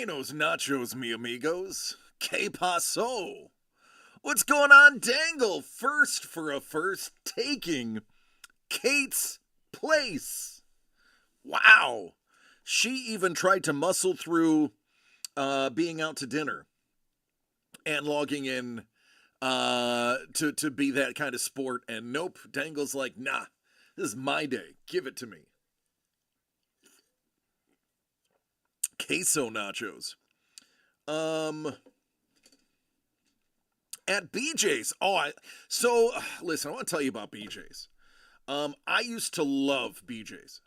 Buenos nachos, mi amigos. Que paso? What's going on, Dangle? First for a first, taking Kate's place. Wow. She even tried to muscle through being out to dinner and logging in to be that kind of sport. And nope, Dangle's like, nah, this is my day. Give it to me. Queso nachos. At BJ's. Listen, I want to tell you about BJ's. I used to love BJ's.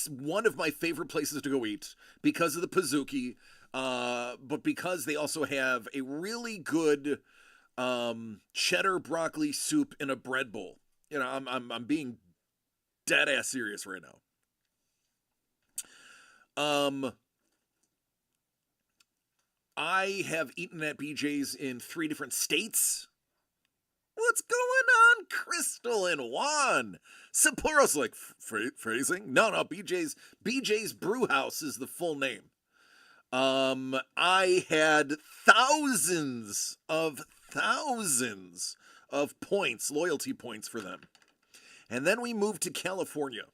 One of my favorite places to go eat because of the Pizookie, but because they also have a really good cheddar broccoli soup in a bread bowl. You know, I'm being dead ass serious right now. I have eaten at BJ's in 3 different states. What's going on, Crystal and Juan? Sapporo's like, phrasing? No, BJ's Brew House is the full name. I had thousands of points, loyalty points for them. And then we moved to California.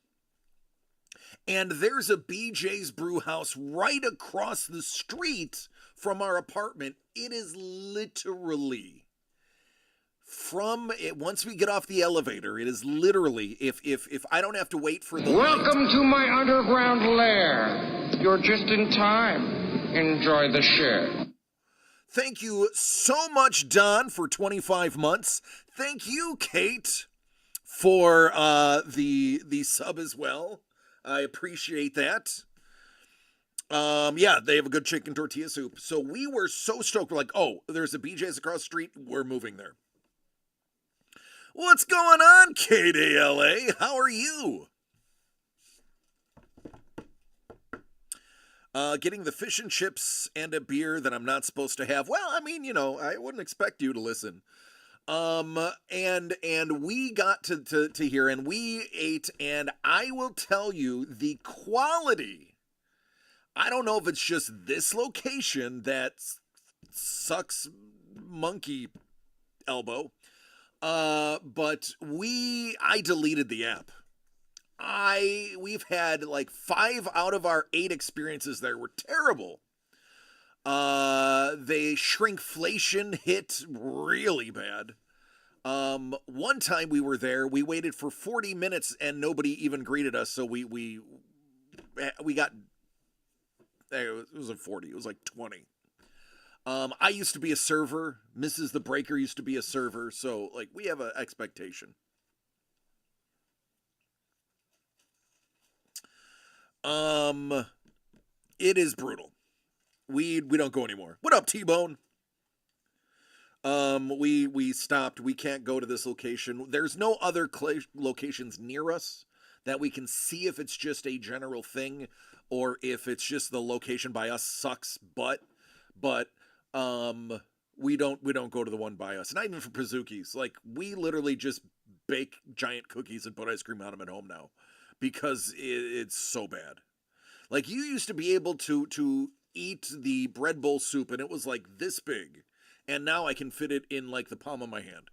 And there's a BJ's Brew House right across the street from our apartment. It is literally once we get off the elevator, it is literally, if I don't have to wait for the Welcome to my underground lair. You're just in time. Enjoy the share. Thank you so much, Don, for 25 months. Thank you, Kate, for the sub as well. I appreciate that. Yeah, they have a good chicken tortilla soup. So we were so stoked. We're like, oh, there's a BJ's across the street. We're moving there. What's going on, KDLA? How are you? Getting the fish and chips and a beer that I'm not supposed to have. Well, I mean, you know, I wouldn't expect you to listen. And we got to here and we ate, and I will tell you the quality. I don't know if it's just this location that sucks monkey elbow. But I deleted the app. We've had like 5 out of our 8 experiences there were terrible. The shrinkflation hit really bad. One time we were there, we waited for 40 minutes and nobody even greeted us. So we got, it wasn't 40, it was like 20. I used to be a server. Mrs. the Breaker used to be a server. So like we have an expectation. It is brutal. We don't go anymore. What up, T-Bone? We stopped. We can't go to this location. There's no other locations near us that we can see if it's just a general thing or if it's just the location by us sucks butt. But we don't go to the one by us. Not even for Pizookies. Like we literally just bake giant cookies and put ice cream on them at home now because it's so bad. Like you used to be able to eat the bread bowl soup and it was like this big. And now I can fit it in like the palm of my hand.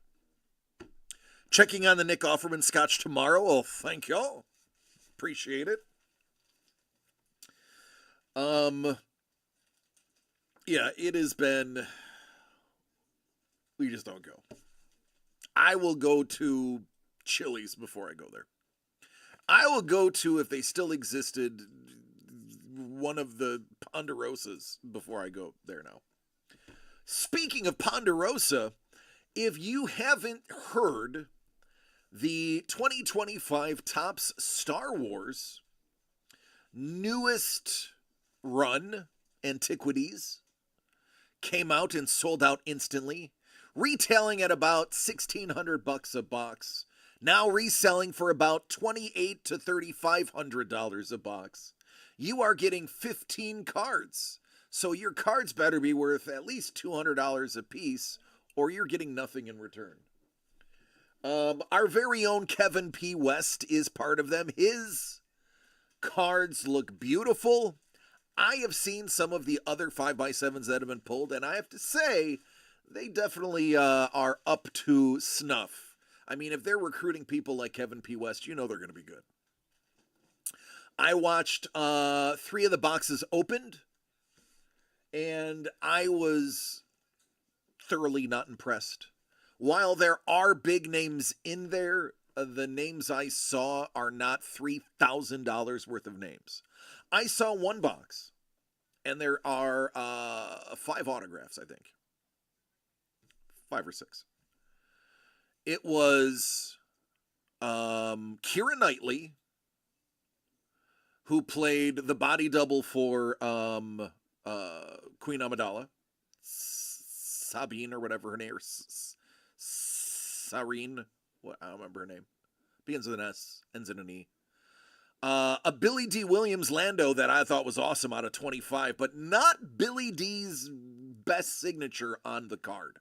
Checking on the Nick Offerman scotch tomorrow. Oh, thank y'all. Appreciate it. Yeah, it has been, we just don't go. I will go to Chili's before I go there. I will go to, if they still existed, one of the Ponderosas before I go there now. Speaking of Ponderosa, if you haven't heard, the 2025 Topps Star Wars newest run, Antiquities, came out and sold out instantly, retailing at about $1,600 a box, now reselling for about $2,800 to $3,500 a box. You are getting 15 cards. So your cards better be worth at least $200 a piece, or you're getting nothing in return. Our very own Kevin P. West is part of them. His cards look beautiful. I have seen some of the other 5x7s that have been pulled, and I have to say, they definitely are up to snuff. I mean, if they're recruiting people like Kevin P. West, you know they're going to be good. I watched 3 of the boxes opened, and I was thoroughly not impressed. While there are big names in there, the names I saw are not $3,000 worth of names. I saw one box, and there are 5 autographs, I think. 5 or 6. It was Keira Knightley, who played the body double for Queen Amidala, Sabine or whatever her name, or Sarine. What, I don't remember her name. Begins with an S, ends in an E. A Billy D. Williams Lando that I thought was awesome out of 25, but not Billy D's best signature on the card.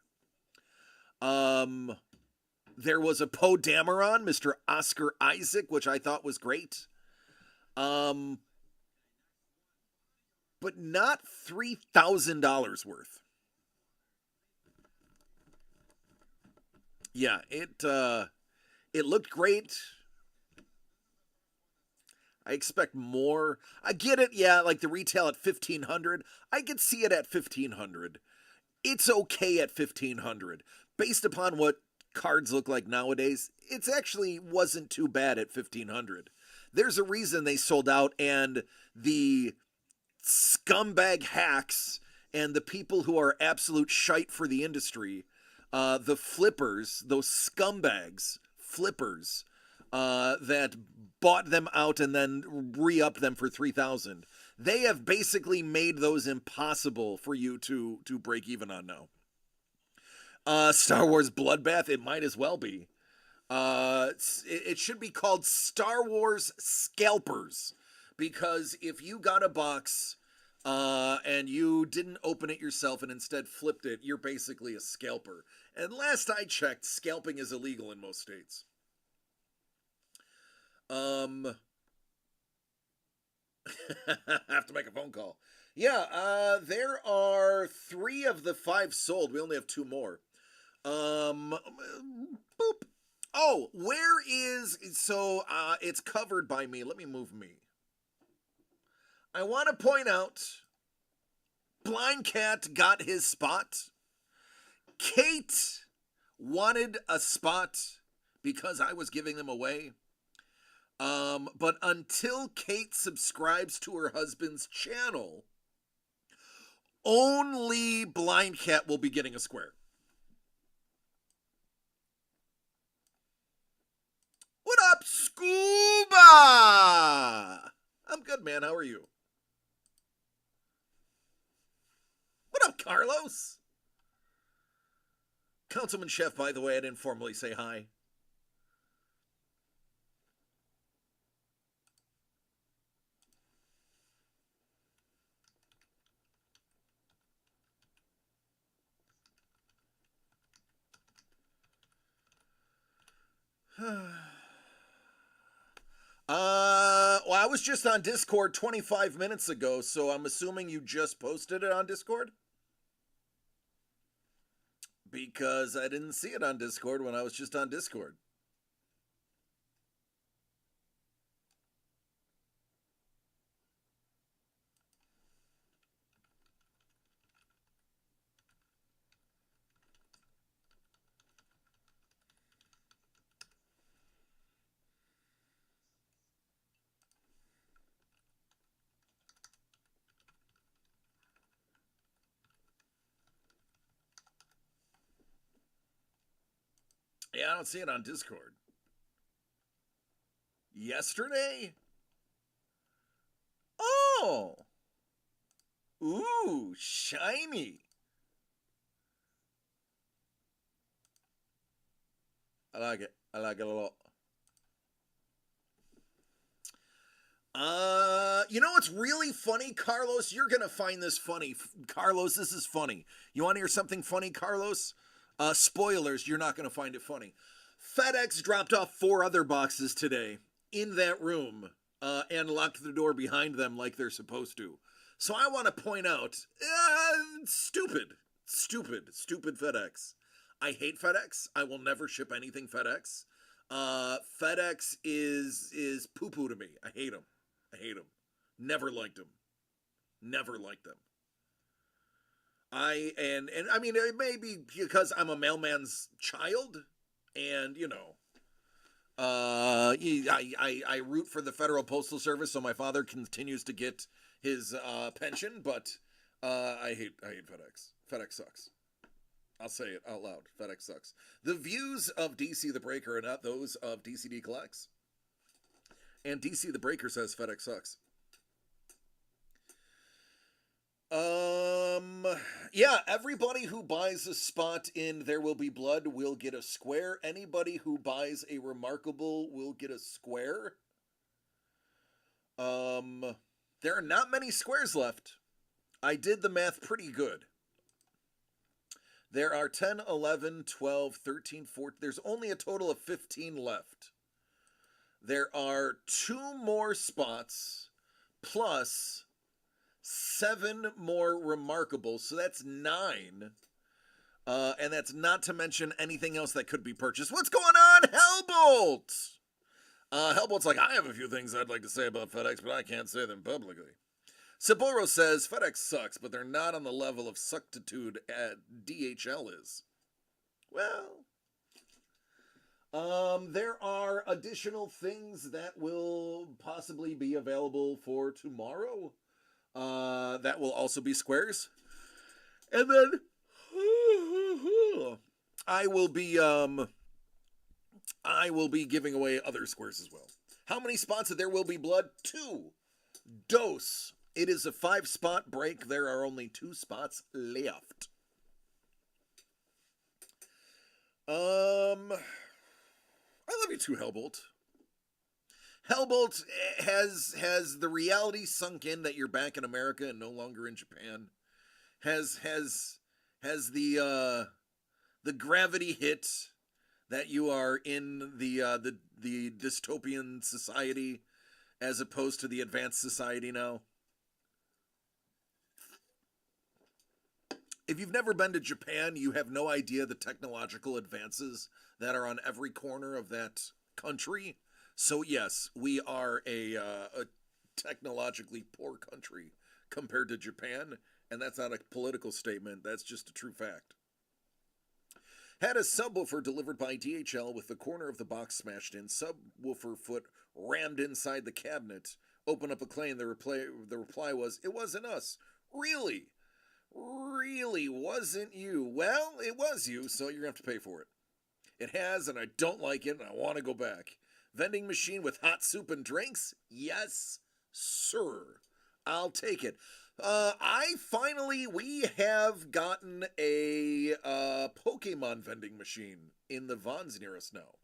There was a Poe Dameron, Mr. Oscar Isaac, which I thought was great. But not $3,000 worth. Yeah, it looked great. I expect more. I get it, yeah, like the retail at $1,500. I could see it at $1,500. It's okay at $1,500. Based upon what cards look like nowadays, it's actually wasn't too bad at $1,500. There's a reason they sold out, and the scumbag hacks and the people who are absolute shite for the industry, the flippers, those scumbags, flippers, that bought them out and then re-upped them for $3,000. They have basically made those impossible for you to break even on now. Star Wars Bloodbath, it might as well be. It should be called Star Wars Scalpers, because if you got a box and you didn't open it yourself and instead flipped it, you're basically a scalper. And last I checked, scalping is illegal in most states. I have to make a phone call. Yeah, there are 3 of the 5 sold. We only have 2 more. Boop. Oh, where is, so it's covered by me. Let me move me. I want to point out, Blind Cat got his spot. Kate wanted a spot because I was giving them away. But until Kate subscribes to her husband's channel, only Blind Cat will be getting a square. What up, Scuba? I'm good, man. How are you? What up, Carlos? Councilman Chef, by the way, I didn't formally say hi. Well, I was just on Discord 25 minutes ago, so I'm assuming you just posted it on Discord? Because I didn't see it on Discord when I was just on Discord. Yeah, I don't see it on Discord. Yesterday? Oh! Ooh, shiny. I like it. I like it a lot. You know what's really funny, Carlos? You're gonna find this funny. Carlos, this is funny. You want to hear something funny, Carlos? Spoilers, you're not gonna find it funny. FedEx dropped off 4 other boxes today in that room and locked the door behind them like they're supposed to. So I want to point out, stupid FedEx. I hate FedEx. I will never ship anything FedEx. FedEx is poo poo to me. I hate them. Never liked them. And I mean, it may be because I'm a mailman's child, and I root for the Federal Postal Service, so my father continues to get his pension. But I hate FedEx. FedEx sucks. I'll say it out loud. FedEx sucks. The views of DC the Breaker are not those of DCD Collects. And DC the Breaker says FedEx sucks. Yeah, everybody who buys a spot in There Will Be Blood will get a square. Anybody who buys a Remarkable will get a square. There are not many squares left. I did the math pretty good. There are 10, 11, 12, 13, 14. There's only a total of 15 left. There are 2 more spots plus 7 more Remarkables, so that's 9. And that's not to mention anything else that could be purchased. What's going on, Hellbolt? Hellbolt's like, I have a few things I'd like to say about FedEx, but I can't say them publicly. Saboro says, FedEx sucks, but they're not on the level of suctitude DHL is. Well, there are additional things that will possibly be available for tomorrow. That will also be squares. And then I will be giving away other squares as well. How many spots of There Will Be Blood? 2. Dose. It is a 5-spot break. There are only 2 spots left. I love you too, Hellbolt. Hellbolt has the reality sunk in that you're back in America and no longer in Japan. Has the gravity hit that you are in the dystopian society as opposed to the advanced society now? If you've never been to Japan, you have no idea the technological advances that are on every corner of that country. So yes, we are a technologically poor country compared to Japan, and that's not a political statement, that's just a true fact. Had a subwoofer delivered by DHL with the corner of the box smashed in, subwoofer foot rammed inside the cabinet. Open up a claim, the reply was, it wasn't us. Really? Really wasn't you? Well, it was you, so you're going to have to pay for it. It has, and I don't like it, and I want to go back. Vending machine with hot soup and drinks? Yes, sir. I'll take it. We have gotten a Pokemon vending machine in the Vons near us now.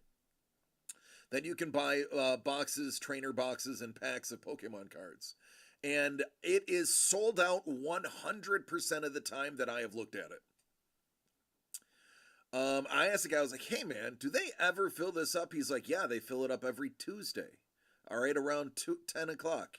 That you can buy boxes, trainer boxes, and packs of Pokemon cards. And it is sold out 100% of the time that I have looked at it. I asked the guy, I was like, hey man, do they ever fill this up? He's like, yeah, they fill it up every Tuesday. All right, around 10 o'clock.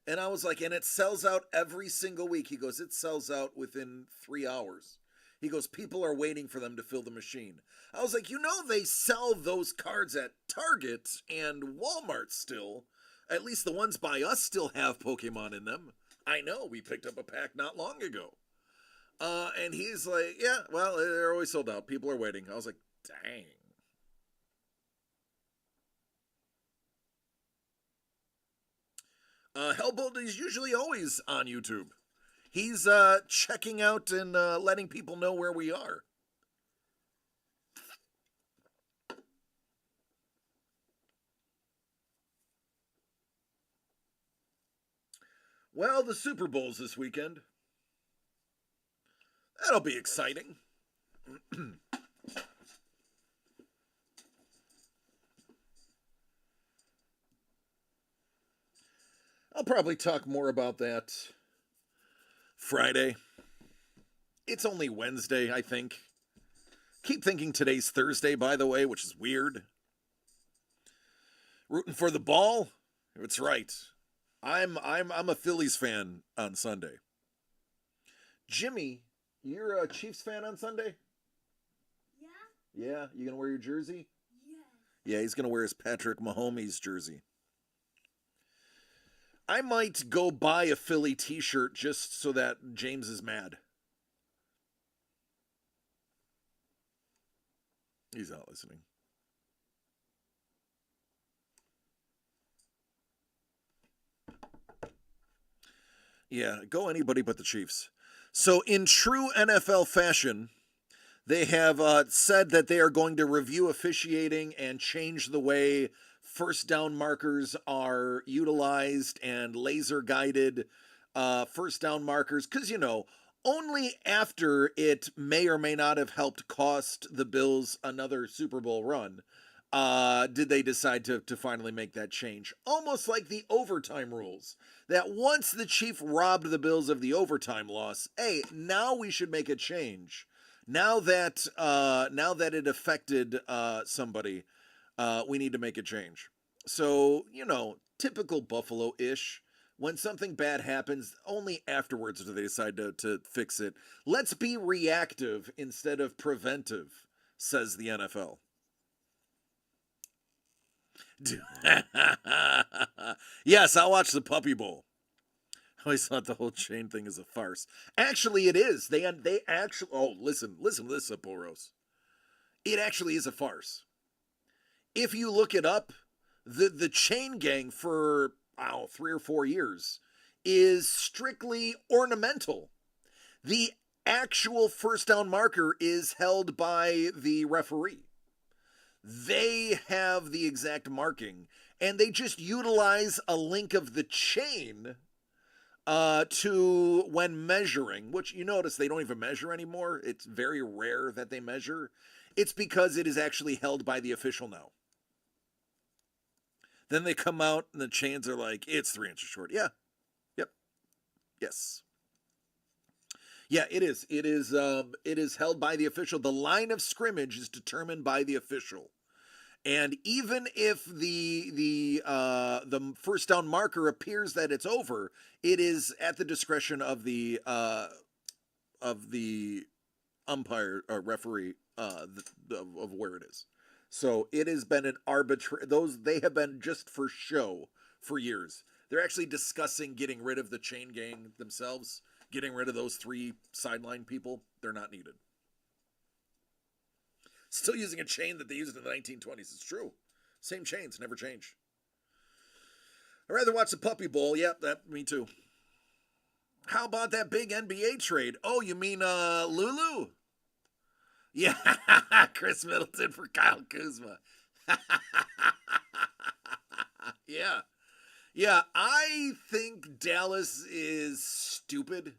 And I was like, and it sells out every single week. He goes, it sells out within 3 hours. He goes, people are waiting for them to fill the machine. I was like, they sell those cards at Target and Walmart still. At least the ones by us still have Pokemon in them. I know, we picked up a pack not long ago. And he's like, yeah, well, they're always sold out. People are waiting. I was like, dang. Hellbolt is usually always on YouTube. He's checking out and letting people know where we are. Well, the Super Bowl's this weekend. That'll be exciting. I'll probably talk more about that Friday. It's only Wednesday, I think. Keep thinking today's Thursday, by the way, which is weird. Rooting for the ball? That's right. I'm a Phillies fan on Sunday. Jimmy, you're a Chiefs fan on Sunday? Yeah? Yeah, you gonna wear your jersey? Yeah. Yeah, he's gonna wear his Patrick Mahomes jersey. I might go buy a Philly t-shirt just so that James is mad. He's not listening. Yeah, go anybody but the Chiefs. So, in true NFL fashion, they have said that they are going to review officiating and change the way first down markers are utilized and laser guided first down markers. Because, only after it may or may not have helped cost the Bills another Super Bowl run did they decide to finally make that change. Almost like the overtime rules. That once the Chief robbed the Bills of the overtime loss, hey, now we should make a change. Now that it affected somebody, we need to make a change. So, typical Buffalo-ish. When something bad happens, only afterwards do they decide to fix it. Let's be reactive instead of preventive, says the NFL. Yes, I'll watch the Puppy Bowl. I always thought the whole chain thing is a farce. Actually, it is. They actually. Oh, listen to this, Sapphoros. It actually is a farce. If you look it up, the chain gang for 3 or 4 years is strictly ornamental. The actual first down marker is held by the referee. They have the exact marking, and they just utilize a link of the chain to when measuring, which you notice they don't even measure anymore. It's very rare that they measure. It's because it is actually held by the official now. Then they come out and the chains are like, it's 3 inches short. Yeah. Yep. Yes. Yeah, it is. It is held by the official. The line of scrimmage is determined by the official. And even if the first down marker appears that it's over, it is at the discretion of the umpire or referee of where it is. So it has been an arbitrary. They have been just for show for years. They're actually discussing getting rid of the chain gang themselves, getting rid of those 3 sideline people. They're not needed. Still using a chain that they used in the 1920s. It's true. Same chains, never change. I'd rather watch the Puppy Bowl. Yep, me too. How about that big NBA trade? Oh, you mean Lulu? Yeah, Chris Middleton for Kyle Kuzma. Yeah. Yeah, I think Dallas is stupid.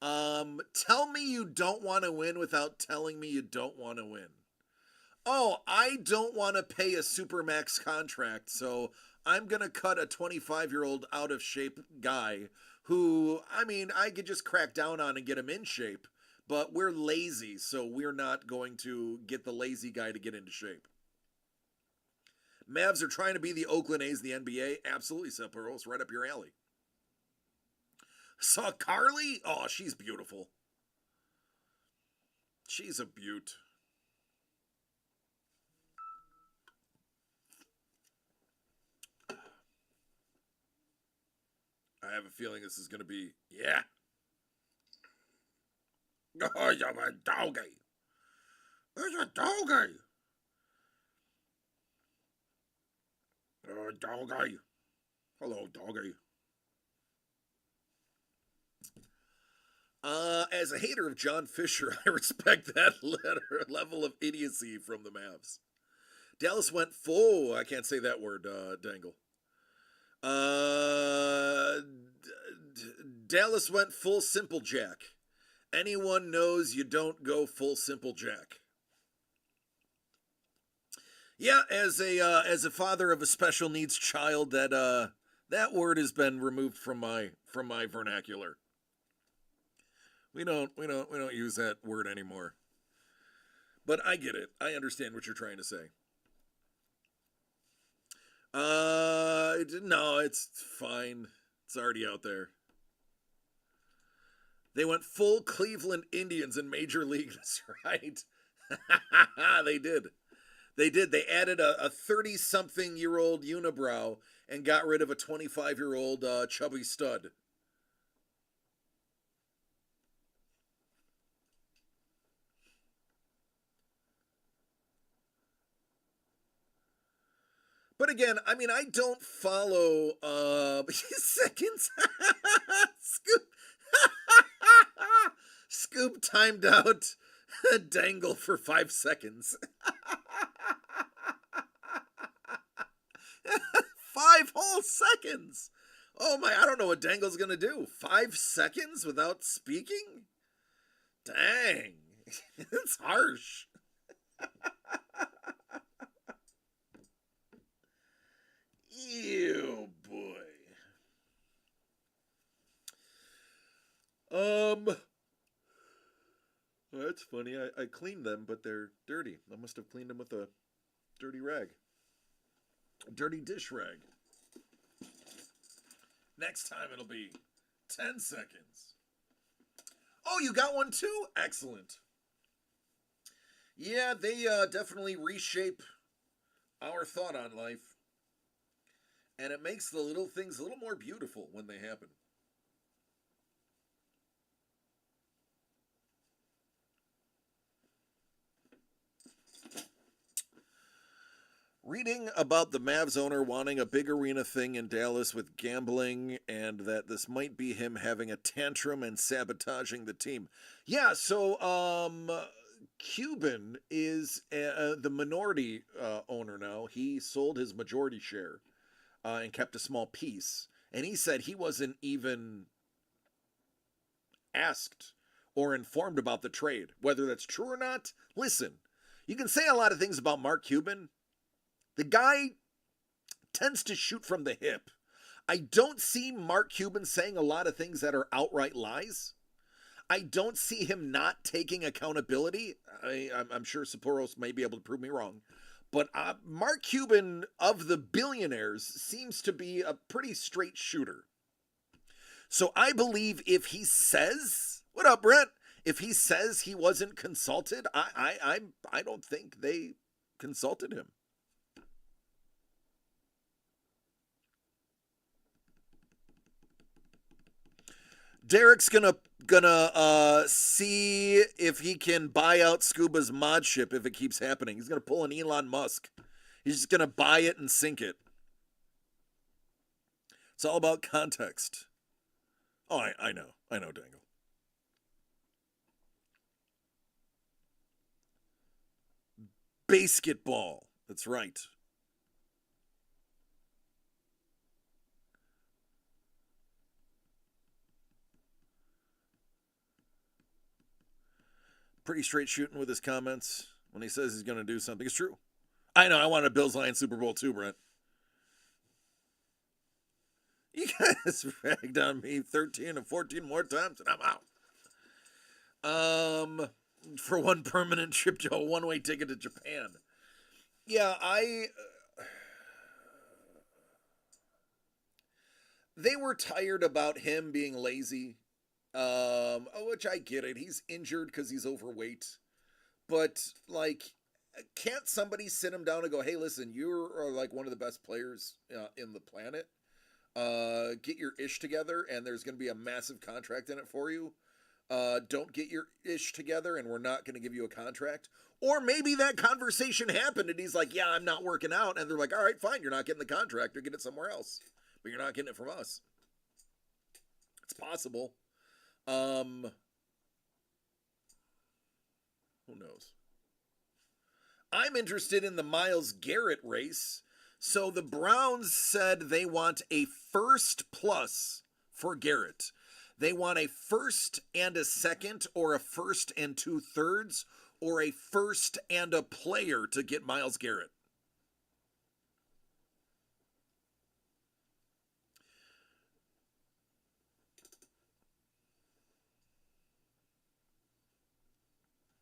Tell me you don't want to win without telling me you don't want to win. Oh, I don't want to pay a Supermax contract, so I'm going to cut a 25-year-old out of shape guy who, I could just crack down on and get him in shape, but we're lazy, so we're not going to get the lazy guy to get into shape. Mavs are trying to be the Oakland A's of the NBA. Absolutely, Sephiroth. Right up your alley. Saw Carly? Oh, she's beautiful. She's a beaut. I have a feeling this is going to be, yeah. Oh, you're a doggy. There's a doggy. Oh, doggy. Hello, doggy. As a hater of John Fisher, I respect that level of idiocy from the Mavs. Dallas went full. I can't say that word, Dangle. Dallas went full Simple Jack. Anyone knows you don't go full Simple Jack. Yeah, as a father of a special needs child, that word has been removed from my vernacular. We don't use that word anymore. But I get it. I understand what you're trying to say. No, it's fine. It's already out there. They went full Cleveland Indians in Major League. That's right. They did. They did. They added a 30-something-year-old unibrow and got rid of a 25-year-old chubby stud. But again, I mean, I don't follow seconds. Scoop Scoop timed out Dangle for 5 seconds. 5 whole seconds. Oh my, I don't know what Dangle's gonna do. 5 seconds without speaking? Dang. It's harsh. Ew, boy. Well, that's funny. I cleaned them, but they're dirty. I must have cleaned them with a dirty rag. A dirty dish rag. Next time it'll be 10 seconds. Oh, you got one too? Excellent. Yeah, they definitely reshape our thought on life. And it makes the little things a little more beautiful when they happen. Reading about the Mavs owner wanting a big arena thing in Dallas with gambling and that this might be him having a tantrum and sabotaging the team. Yeah, so Cuban is the minority owner now. He sold his majority share and kept a small piece. And he said he wasn't even asked or informed about the trade. Whether that's true or not, listen, you can say a lot of things about Mark Cuban. The guy tends to shoot from the hip. I don't see Mark Cuban saying a lot of things that are outright lies. I don't see him not taking accountability. I'm sure Sappouros may be able to prove me wrong. But Mark Cuban, of the billionaires, seems to be a pretty straight shooter. So I believe if he says, what up, Brent? If he says he wasn't consulted, I don't think they consulted him. Derek's gonna see if he can buy out Scuba's mod ship if it keeps happening. He's gonna pull an Elon Musk. He's just gonna buy it and sink it. It's all about context. Oh, I know, Dangle. Basketball. That's right. Pretty straight shooting with his comments when he says he's going to do something. It's true. I know. I want a Bills Lions Super Bowl too, Brent. You guys ragged on me 13 or 14 more times, and I'm out. For one permanent trip to a one-way ticket to Japan. Yeah, they were tired about him being lazy. Which I get it. He's injured because he's overweight. But, like, can't somebody sit him down and go, hey, listen, you're like one of the best players in the planet. Get your ish together, and there's going to be a massive contract in it for you. Don't get your ish together, and we're not going to give you a contract. Or maybe that conversation happened, and he's like, yeah, I'm not working out. And they're like, all right, fine, you're not getting the contract. Or get it somewhere else. But you're not getting it from us. It's possible. Who knows? I'm interested in the Myles Garrett race. So the Browns said they want a first plus for Garrett. They want a first and a second, or a first and 2/3, or a first and a player to get Myles Garrett.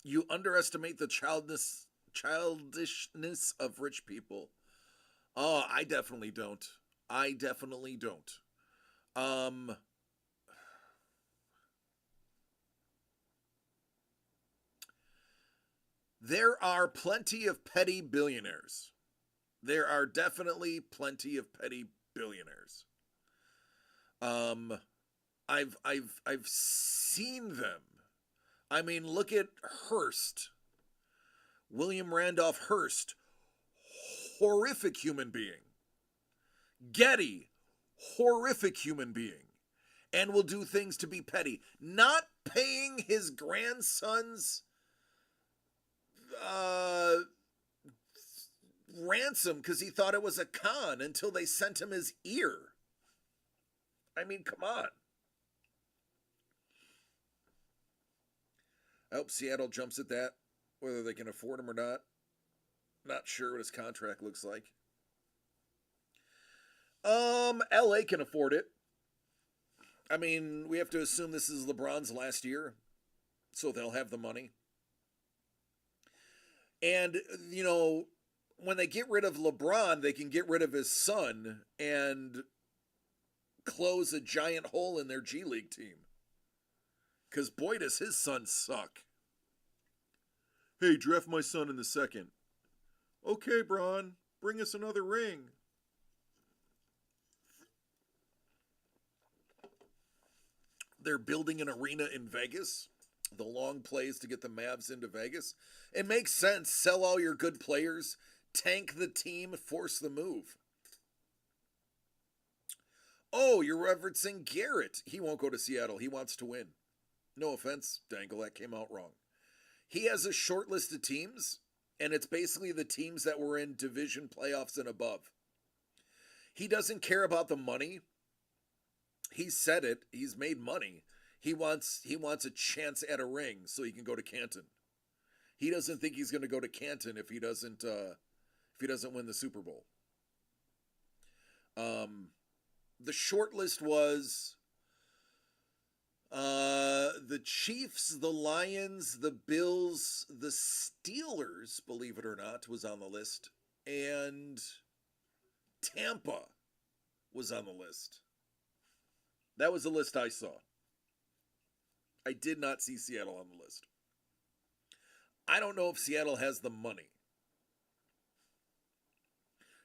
You underestimate the childishness of rich people. Oh, I definitely don't. I definitely don't. Um, there are plenty of petty billionaires. There are definitely plenty of petty billionaires. Um, I've seen them. I mean, look at Hearst, William Randolph Hearst, horrific human being. Getty, horrific human being, and will do things to be petty. Not paying his grandson's uh, ransom because he thought it was a con until they sent him his ear. I mean, come on. I hope Seattle jumps at that, whether they can afford him or not. Not sure what his contract looks like. LA can afford it. I mean, we have to assume this is LeBron's last year, so they'll have the money. And, you know, when they get rid of LeBron, they can get rid of his son and close a giant hole in their G League team. Because, boy, does his son suck. Hey, draft my son in the second. Okay, Bron, bring us another ring. They're building an arena in Vegas. The long plays to get the Mavs into Vegas. It makes sense. Sell all your good players, tank the team, force the move. Oh, you're referencing Garrett. He won't go to Seattle. He wants to win. No offense, Dangle, that came out wrong. He has a short list of teams, and it's basically the teams that were in division playoffs and above. He doesn't care about the money. He said it. He's made money. He wants a chance at a ring so he can go to Canton. He doesn't think he's going to go to Canton if he doesn't win the Super Bowl. The short list was the Chiefs, the Lions, the Bills, the Steelers, believe it or not, was on the list, and Tampa was on the list. That was the list I saw. I did not see Seattle on the list. I don't know if Seattle has the money,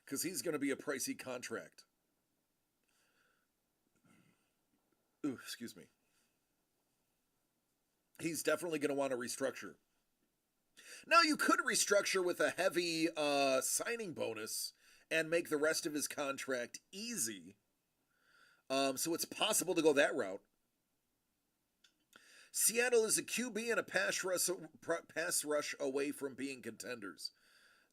because he's going to be a pricey contract. Ooh, excuse me. He's definitely going to want to restructure. Now, you could restructure with a heavy signing bonus and make the rest of his contract easy. So it's possible to go that route. Seattle is a QB and a pass rush away from being contenders.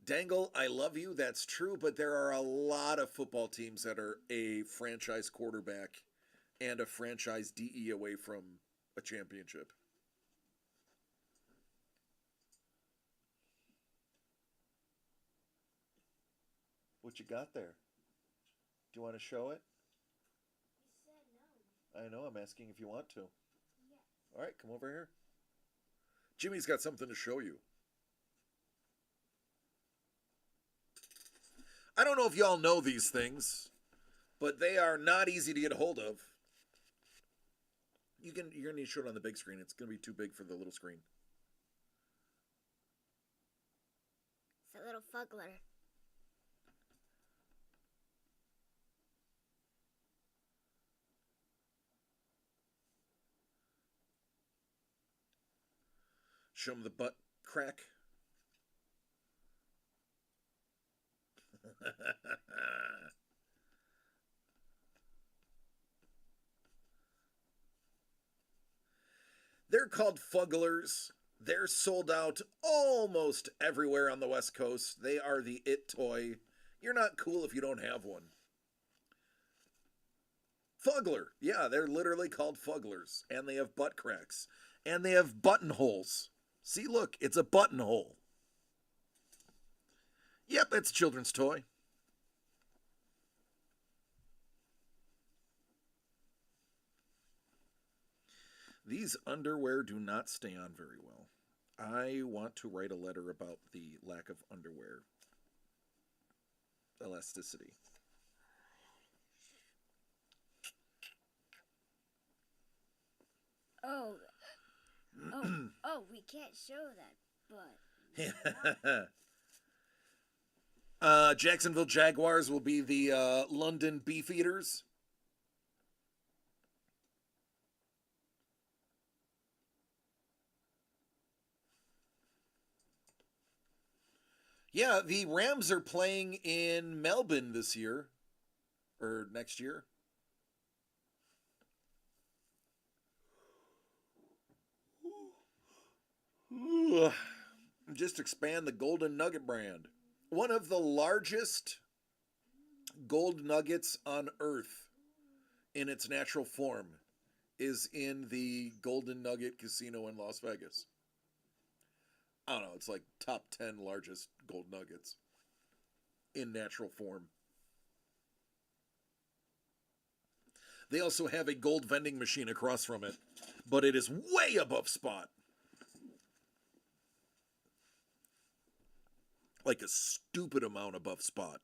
Dangle, I love you, that's true, but there are a lot of football teams that are a franchise quarterback and a franchise DE away from a championship. What you got there? Do you want to show it? You said no. I know, I'm asking if you want to. Yes. All right, come over here. Jimmy's got something to show you. I don't know if y'all know these things, but they are not easy to get a hold of. You're going to need to show it on the big screen. It's going to be too big for the little screen. It's a little fuggler. Show him the butt crack. They're called fugglers. They're sold out almost everywhere on the West Coast. They are the it toy. You're not cool if you don't have one. Fuggler. Yeah, they're literally called fugglers. And they have butt cracks. And they have buttonholes. See, look, it's a buttonhole. Yep, it's a children's toy. These underwear do not stay on very well. I want to write a letter about the lack of underwear. elasticity. Oh, we can't show that, but Jacksonville Jaguars will be the London Beefeaters. Yeah, the Rams are playing in Melbourne this year. Or next year. Just expand the Golden Nugget brand. One of the largest gold nuggets on Earth in its natural form is in the Golden Nugget Casino in Las Vegas. I don't know, it's like top 10 largest gold nuggets in natural form. They also have a gold vending machine across from it, but it is way above spot. Like a stupid amount above spot.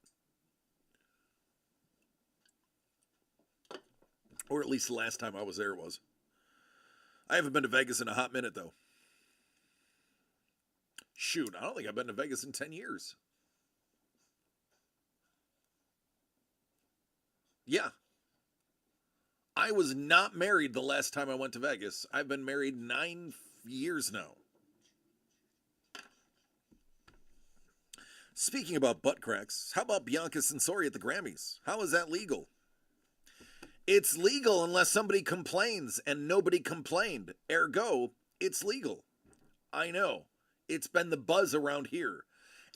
Or at least the last time I was there was. I haven't been to Vegas in a hot minute, though. Shoot, I don't think I've been to Vegas in 10 years. Yeah. I was not married the last time I went to Vegas. I've been married 9 years now. Speaking about butt cracks, how about Bianca Censori at the Grammys? How is that legal? It's legal unless somebody complains, and nobody complained. Ergo, it's legal. I know. It's been the buzz around here.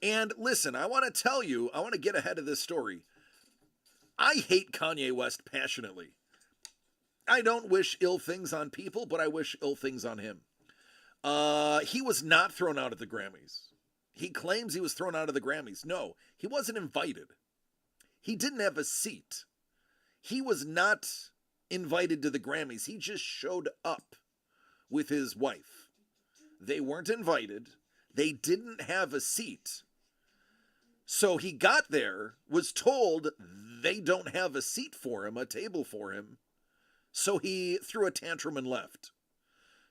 And listen, I want to tell you, I want to get ahead of this story. I hate Kanye West passionately. I don't wish ill things on people, but I wish ill things on him. He was not thrown out at the Grammys. He claims he was thrown out of the Grammys. No, he wasn't invited. He didn't have a seat. He was not invited to the Grammys. He just showed up with his wife. They weren't invited. They didn't have a seat. So he got there, was told they don't have a seat for him, a table for him. So he threw a tantrum and left.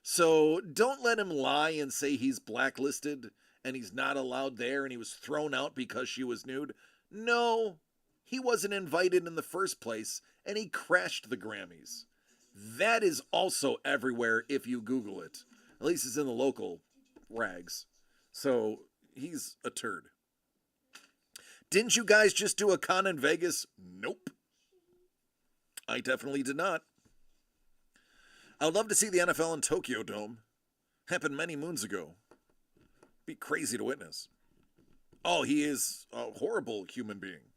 So don't let him lie and say he's blacklisted and he's not allowed there and he was thrown out because she was nude. No, he wasn't invited in the first place and he crashed the Grammys. That is also everywhere if you Google it. At least it's in the local rags. So he's a turd. Didn't you guys just do a con in Vegas? Nope. I definitely did not. I would love to see the NFL in Tokyo Dome. Happened many moons ago. Be crazy to witness. Oh, he is a horrible human being.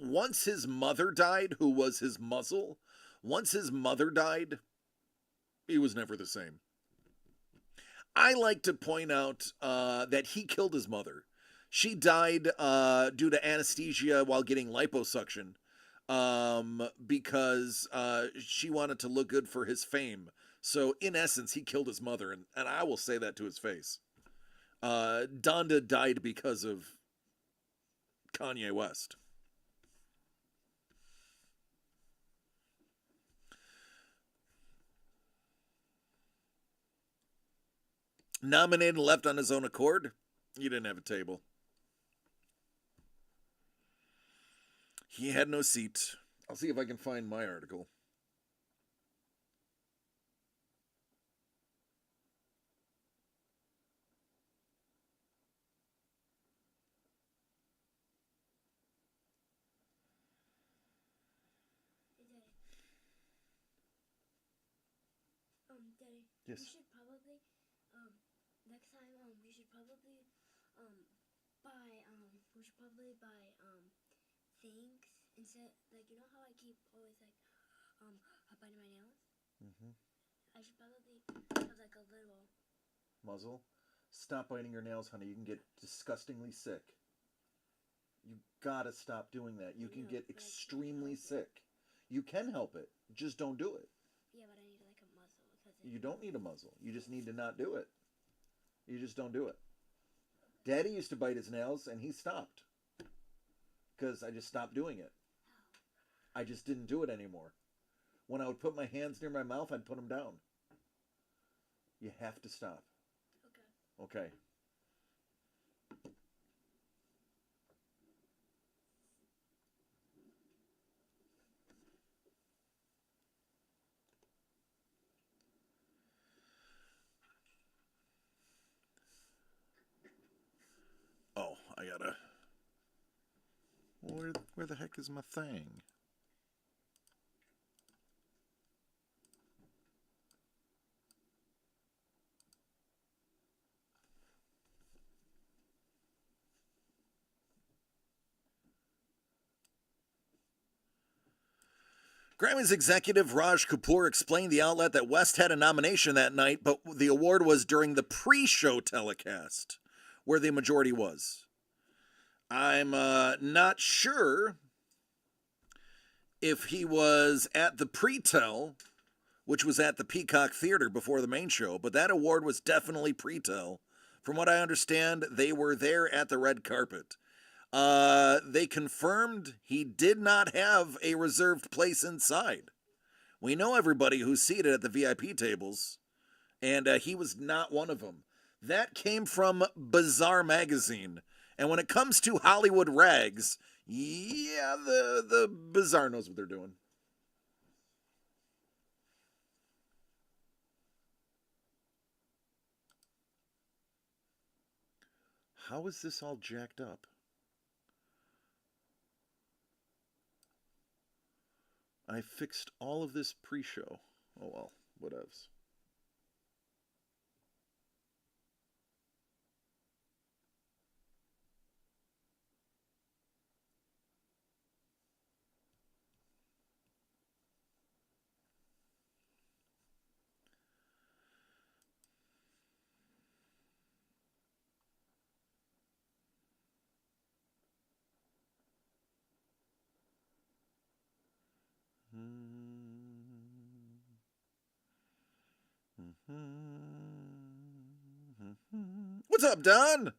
Once his mother died, who was his muzzle, once his mother died, he was never the same. I like to point out that he killed his mother. She died due to anesthesia while getting liposuction because she wanted to look good for his fame. So, in essence, he killed his mother, and I will say that to his face. Donda died because of Kanye West. Nominated and left on his own accord. He didn't have a table. He had no seat. I'll see if I can find my article. Daddy. Yes. We should probably, next time, we should probably, buy, things instead, like, you know how I keep always, like, biting my nails? Mm-hmm. I should probably have, like, a little... Muzzle? Stop biting your nails, honey. You can get disgustingly sick. You gotta stop doing that. You can get extremely sick. You can help it. Just don't do it. Yeah, but I need, like, a muzzle. You don't need a muzzle. You just need to not do it. You just don't do it. Daddy used to bite his nails, and he stopped. because I just stopped doing it. I just didn't do it anymore. When I would put my hands near my mouth, I'd put them down. You have to stop. Okay. Okay. Oh, I gotta... Where the heck is my thing? Grammys executive Raj Kapoor explained the outlet that West had a nomination that night, but the award was during the pre-show telecast, where the majority was. I'm not sure if he was at the pre-tell, which was at the Peacock Theater before the main show, but that award was definitely pre-tell. From what I understand, they were there at the red carpet. They confirmed he did not have a reserved place inside. We know everybody who's seated at the VIP tables, and he was not one of them. That came from Bizarre Magazine. And when it comes to Hollywood rags, yeah, the Bizarre knows what they're doing. How is this all jacked up? I fixed all of this pre-show. Oh well, whatevs. What's up, Don?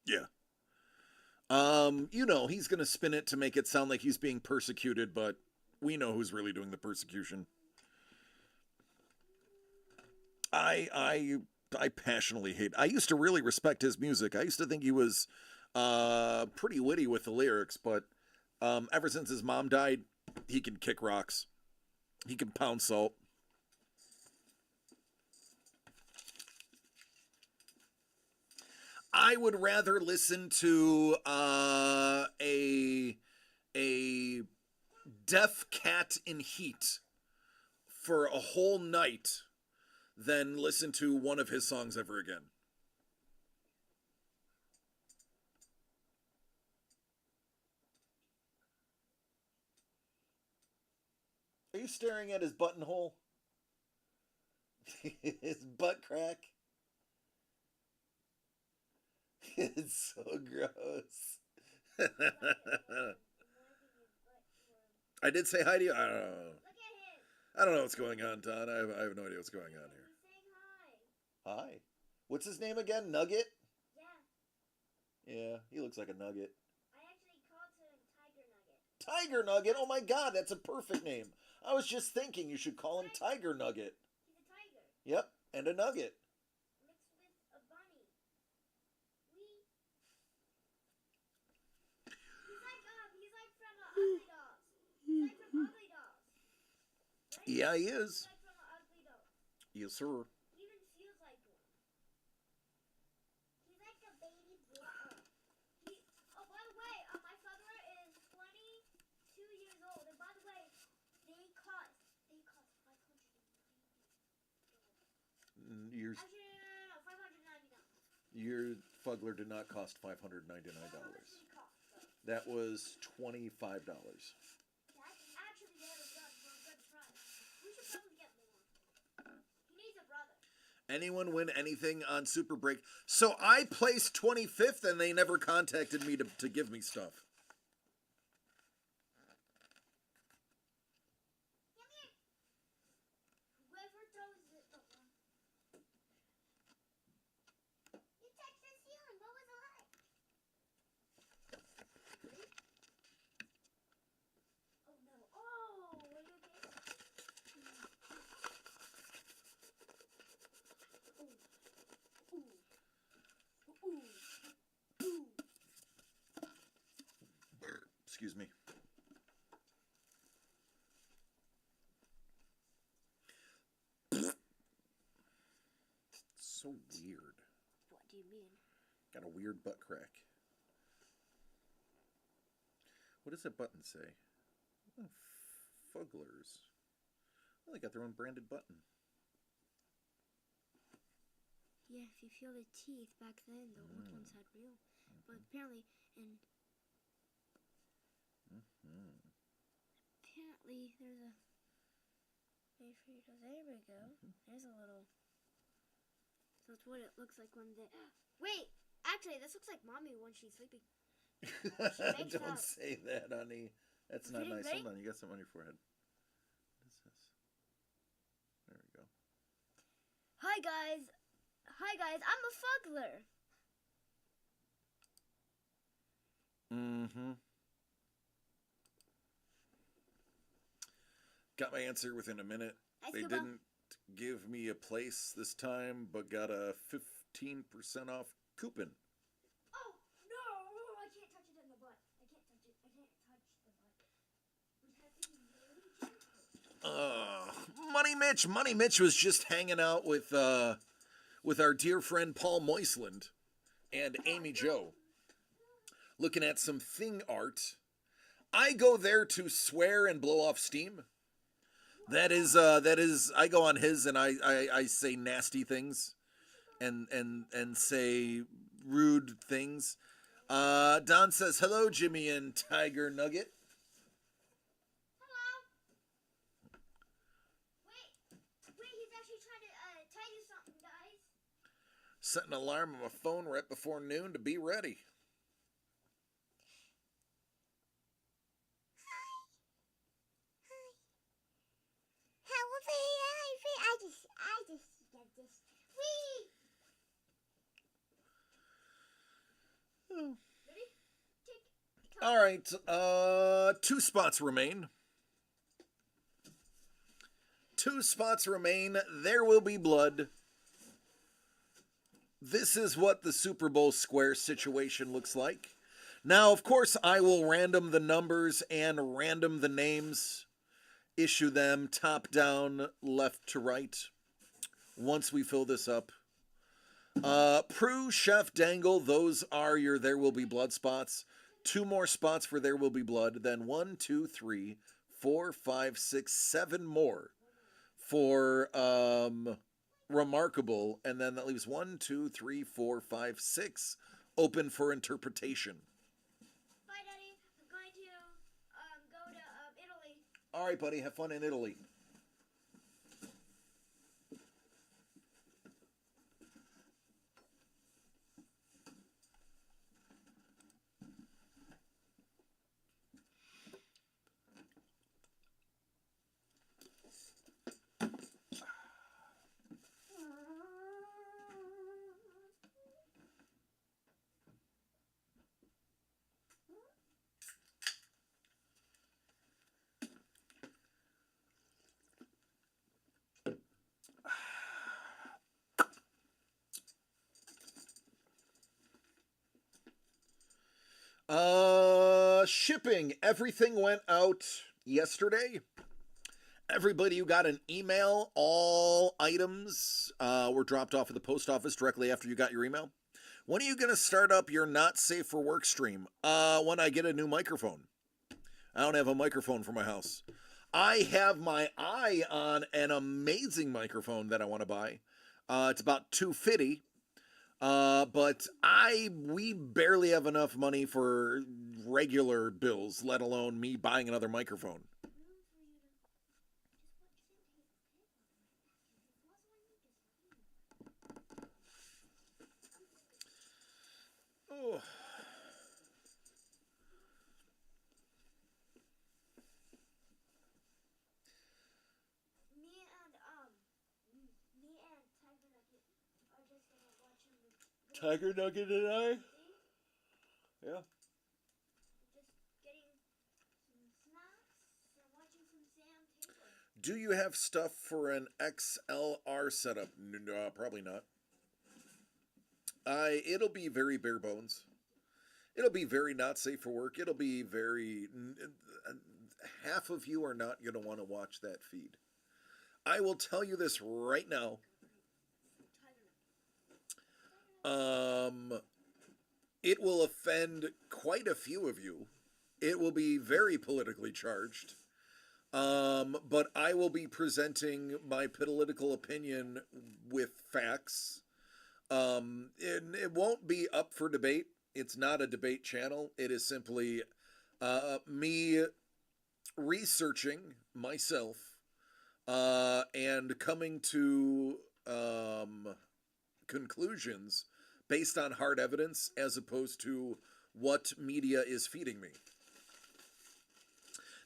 Yeah. He's gonna spin it to make it sound like he's being persecuted, but we know who's really doing the persecution. I passionately hate. I used to really respect his music. I used to think he was pretty witty with the lyrics, but ever since his mom died, he can kick rocks. He can pound salt. I would rather listen to a deaf cat in heat for a whole night than listen to one of his songs ever again. Are you staring at his buttonhole? His butt crack? It's so gross. I did say hi to you. I don't know. I don't know what's going on, Don. I have no idea what's going on here. Hi. What's his name again? Nugget? Yeah. Yeah, he looks like a nugget. I actually called him Tiger Nugget. Tiger Nugget? Oh my god, that's a perfect name. I was just thinking you should call him Tiger Nugget. He's a tiger. Yep, and a nugget. Mixed with a bunny. He's like from Ugly Dolls. He's like from Ugly Dolls. Right? Yeah, he is. He's like from Ugly Dolls. Yes, sir. He even feels like one. He's like a baby boy. Oh, by the way, my father is 22 years old. And by the way, they cost $590. Actually, no, $599. Your Fugler did not cost $599. How much did it cost, though? That was $25. Actually, they have a good price. We should probably get more. He needs a brother. Anyone win anything on Super Break? So I placed 25th and they never contacted me to give me stuff. Whoever throws it. You touched the ceiling. What was it like? Excuse me. So weird. What do you mean? Got a weird butt crack. What does that button say? Oh, Fugglers. Well, they got their own branded button. Yeah, if you feel the teeth back then, the old ones had real. But apparently, apparently there's a. There we go. There's a little. So that's what it looks like when they. Wait, actually, this looks like mommy when she's sleeping. She Don't say that, honey. That's not nice. Ready? Hold on, you got something on your forehead. What is this? There we go. Hi guys, I'm a fuggler. Mm-hmm. Got my answer within a minute. They didn't give me a place this time, but got a 15% off coupon. Oh no! I can't touch it in the butt. I can't touch it. I can't touch the butt. We have to be very careful. Money Mitch was just hanging out with our dear friend Paul Moisland and Amy Jo, looking at some thing art. I go there to swear and blow off steam. That is I go on his and I say nasty things and say rude things. Don says hello, Jimmy and Tiger Nugget. Hello. Wait, he's actually trying to tell you something, guys. Set an alarm on my phone right before noon to be ready. I just get this. Wee! Oh. Ready? Tick. All right, 2 spots remain. 2 spots remain. There will be blood. This is what the Super Bowl square situation looks like. Now, of course, I will random the numbers and random the names. Issue them top down, left to right. Once we fill this up. Prue, Chef, Dangle, those are your There Will Be Blood spots. 2 more spots for There Will Be Blood. Then 1, 2, 3, 4, 5, 6, 7 more for Remarkable. And then that leaves 1, 2, 3, 4, 5, 6 open for interpretation. Bye, Daddy. I'm going to go to Italy. All right, buddy. Have fun in Italy. Shipping. Everything went out yesterday. Everybody who got an email, all items were dropped off at the post office directly after you got your email. When are you going to start up your Not Safe for Work stream? When I get a new microphone. I don't have a microphone for my house. I have my eye on an amazing microphone that I want to buy. It's about $250. But we barely have enough money for regular bills, let alone me buying another microphone. Oh. Tiger Nugget and I? Yeah. Just getting some snacks and watching some Sam Taylor. Do you have stuff for an XLR setup? No, probably not. It'll be very bare bones. It'll be very not safe for work. It'll be very. Half of you are not going to want to watch that feed. I will tell you this right now. It will offend quite a few of you. It will be very politically charged. But I will be presenting my political opinion with facts. It won't be up for debate. It's not a debate channel. It is simply me researching myself and coming to conclusions based on hard evidence as opposed to what media is feeding me.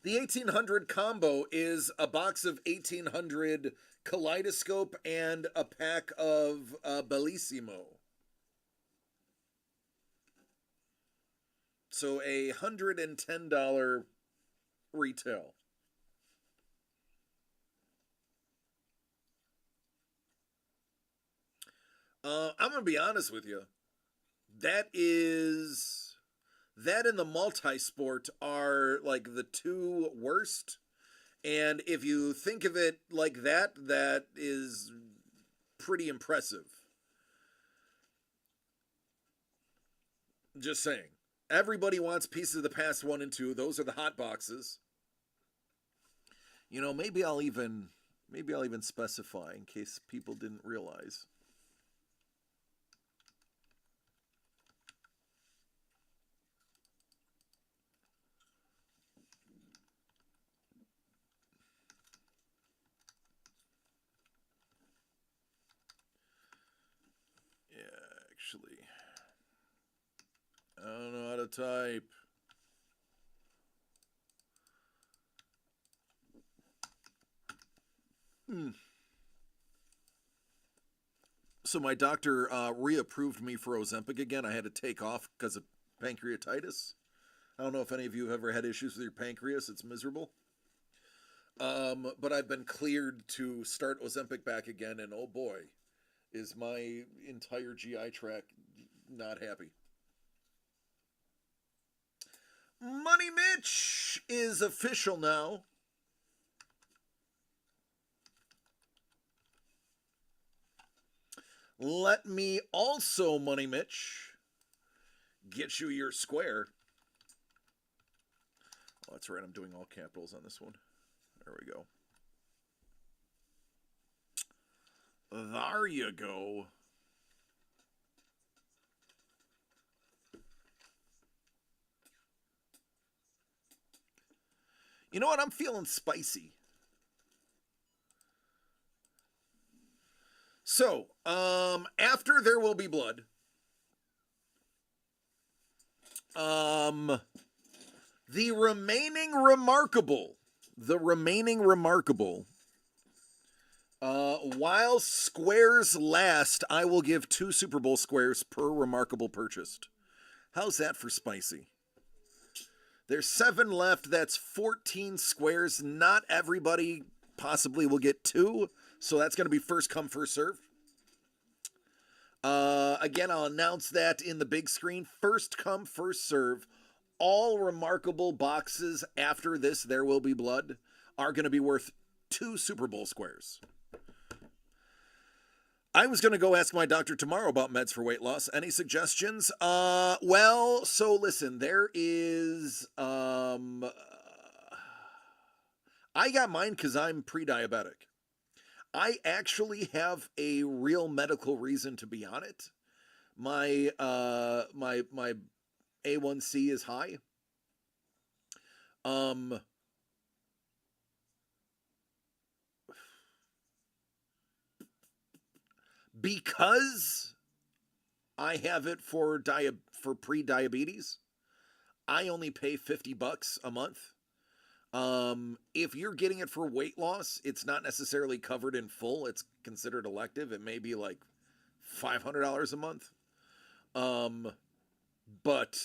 The 1800 combo is a box of 1800 Kaleidoscope and a pack of Bellissimo. So $110 retail. I'm going to be honest with you. That and the multi-sport are like the two worst. And if you think of it like that, that is pretty impressive. Just saying. Everybody wants Pieces of the Past 1 and 2. Those are the hot boxes. You know, maybe I'll even specify in case people didn't realize. Actually, I don't know how to type. So my doctor reapproved me for Ozempic again. I had to take off because of pancreatitis. I don't know if any of you have ever had issues with your pancreas. It's miserable. But I've been cleared to start Ozempic back again, and oh boy, is my entire GI tract not happy. Money Mitch is official now. Let me also, Money Mitch, get you your square. Oh, that's right. I'm doing all capitals on this one. There we go. There you go. You know what? I'm feeling spicy. So, after There Will Be Blood, the remaining remarkable, while squares last, I will give 2 Super Bowl squares per remarkable purchased. How's that for spicy? There's 7 left. That's 14 squares. Not everybody possibly will get 2. So that's going to be first come, first serve. Again, I'll announce that in the big screen. First come, first serve. All remarkable boxes after this There Will Be Blood are going to be worth 2 Super Bowl squares. I was going to go ask my doctor tomorrow about meds for weight loss. Any suggestions? Well, so listen, there is, I got mine because I'm pre-diabetic. I actually have a real medical reason to be on it. My A1C is high. Because I have it for pre-diabetes, I only pay $50 a month. If you're getting it for weight loss, it's not necessarily covered in full. It's considered elective. It may be like $500 a month. But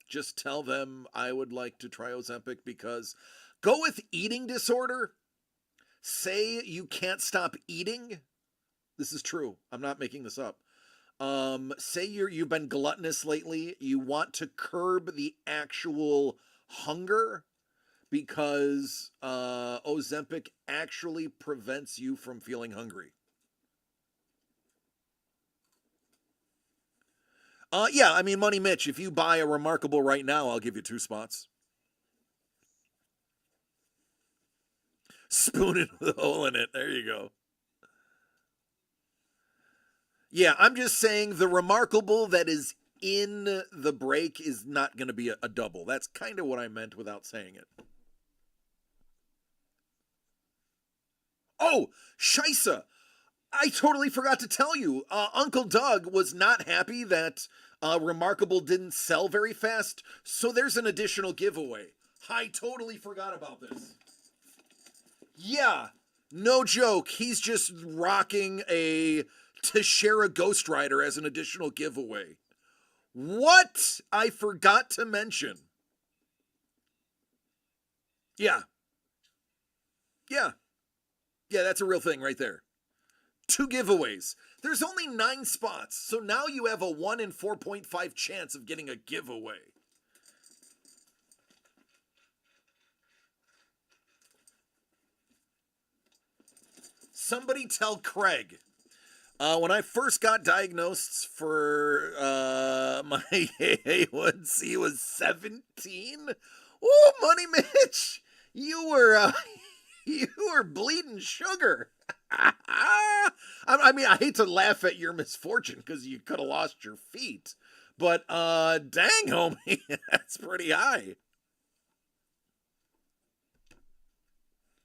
just tell them I would like to try Ozempic because go with eating disorder. Say you can't stop eating. This is true. I'm not making this up. Say you've been gluttonous lately, you want to curb the actual hunger because Ozempic actually prevents you from feeling hungry. Yeah, I mean, Money Mitch, if you buy a Remarkable right now, I'll give you 2 spots. Spoon it with a hole in it. There you go. Yeah, I'm just saying the Remarkable that is in the break is not going to be a double. That's kind of what I meant without saying it. Oh, Scheisse! I totally forgot to tell you. Uncle Doug was not happy that Remarkable didn't sell very fast, so there's an additional giveaway. I totally forgot about this. Yeah, no joke. He's just rocking a Teixeira Ghost Rider as an additional giveaway. What? I forgot to mention. Yeah. Yeah. Yeah, that's a real thing right there. 2 giveaways. There's only 9 spots, so now you have a 1 in 4.5 chance of getting a giveaway. Somebody tell Craig. When I first got diagnosed for my A1C was 17. Oh, Money Mitch, you were you were bleeding sugar. I mean, I hate to laugh at your misfortune because you could have lost your feet, but dang, homie, that's pretty high.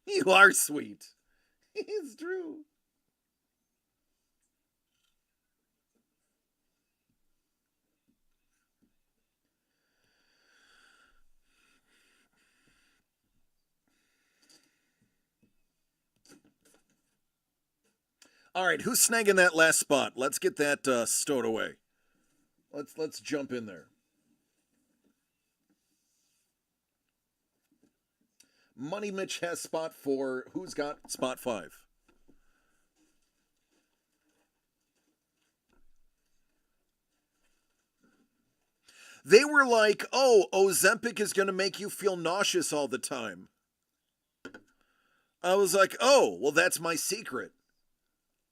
You are sweet. It's true. All right, who's snagging that last spot? Let's get that stowed away. Let's jump in there. Money Mitch has spot 4. Who's got spot 5? They were like, "Oh, Ozempic is going to make you feel nauseous all the time." I was like, "Oh, well, that's my secret.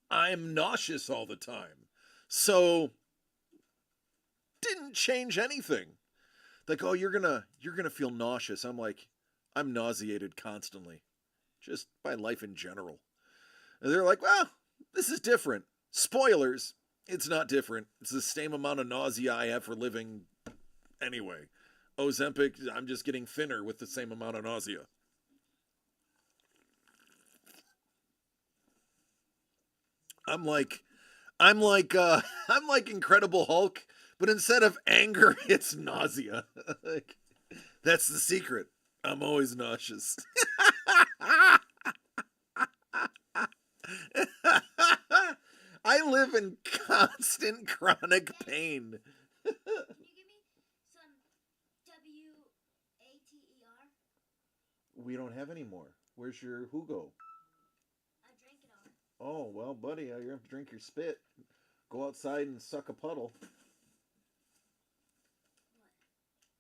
I'm nauseous all the time." So didn't change anything. Like, "Oh, you're gonna feel nauseous." I'm like, "I'm nauseated constantly, just by life in general." And they're like, "Well, this is different." Spoilers, it's not different. It's the same amount of nausea I have for living anyway. Ozempic, I'm just getting thinner with the same amount of nausea. I'm like I'm like I'm like Incredible Hulk, but instead of anger, it's nausea. Like, that's the secret. I'm always nauseous. I live in constant chronic pain. Can you give me some WATER? We don't have any more. Where's your Hugo? I drank it all. Oh, well, buddy, you have to drink your spit. Go outside and suck a puddle.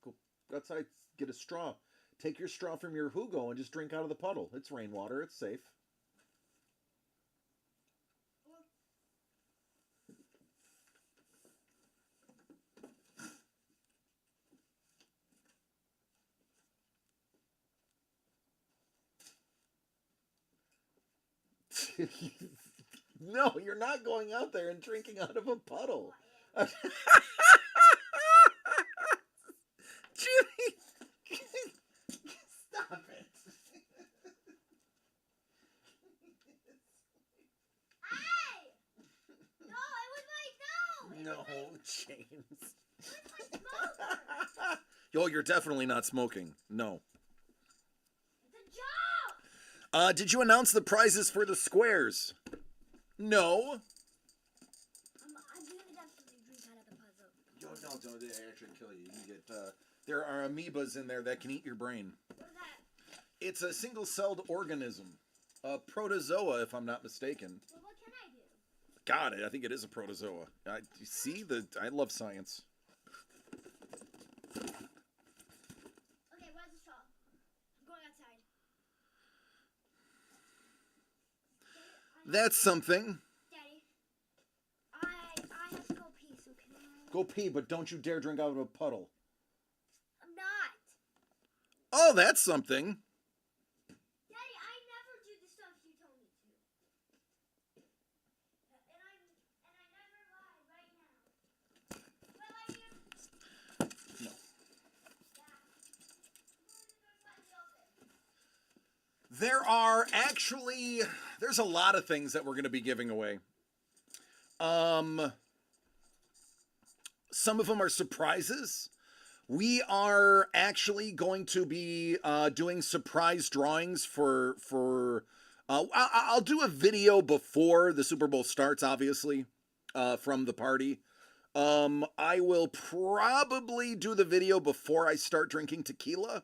What? Go outside, get a straw. Take your straw from your Hugo and just drink out of the puddle. It's rainwater, it's safe. No, you're not going out there and drinking out of a puddle. Jimmy, stop it. Hey! No, it was my No, James. It was my smoke. Yo, you're definitely not smoking. No. It's a joke. Did you announce the prizes for the squares? No. I'm gonna definitely drink out of the puzzle. Yo, don't. They actually kill you. You get, there are amoebas in there that can eat your brain. What is that? It's a single-celled organism. A protozoa, if I'm not mistaken. Well, what can I do? God, I think it is a protozoa. You see, I love science. Okay, where's the straw? I'm going outside. That's something. Daddy, I have to go pee, so can I? Go pee, but don't you dare drink out of a puddle. I'm not. Oh, that's something. Daddy, I never do the stuff you told me to. And I never lie right now. Do I lie to you? No. There are actually, there's a lot of things that we're going to be giving away. Some of them are surprises. We are actually going to be doing surprise drawings for I'll do a video before the Super Bowl starts, obviously, from the party. I will probably do the video before I start drinking tequila.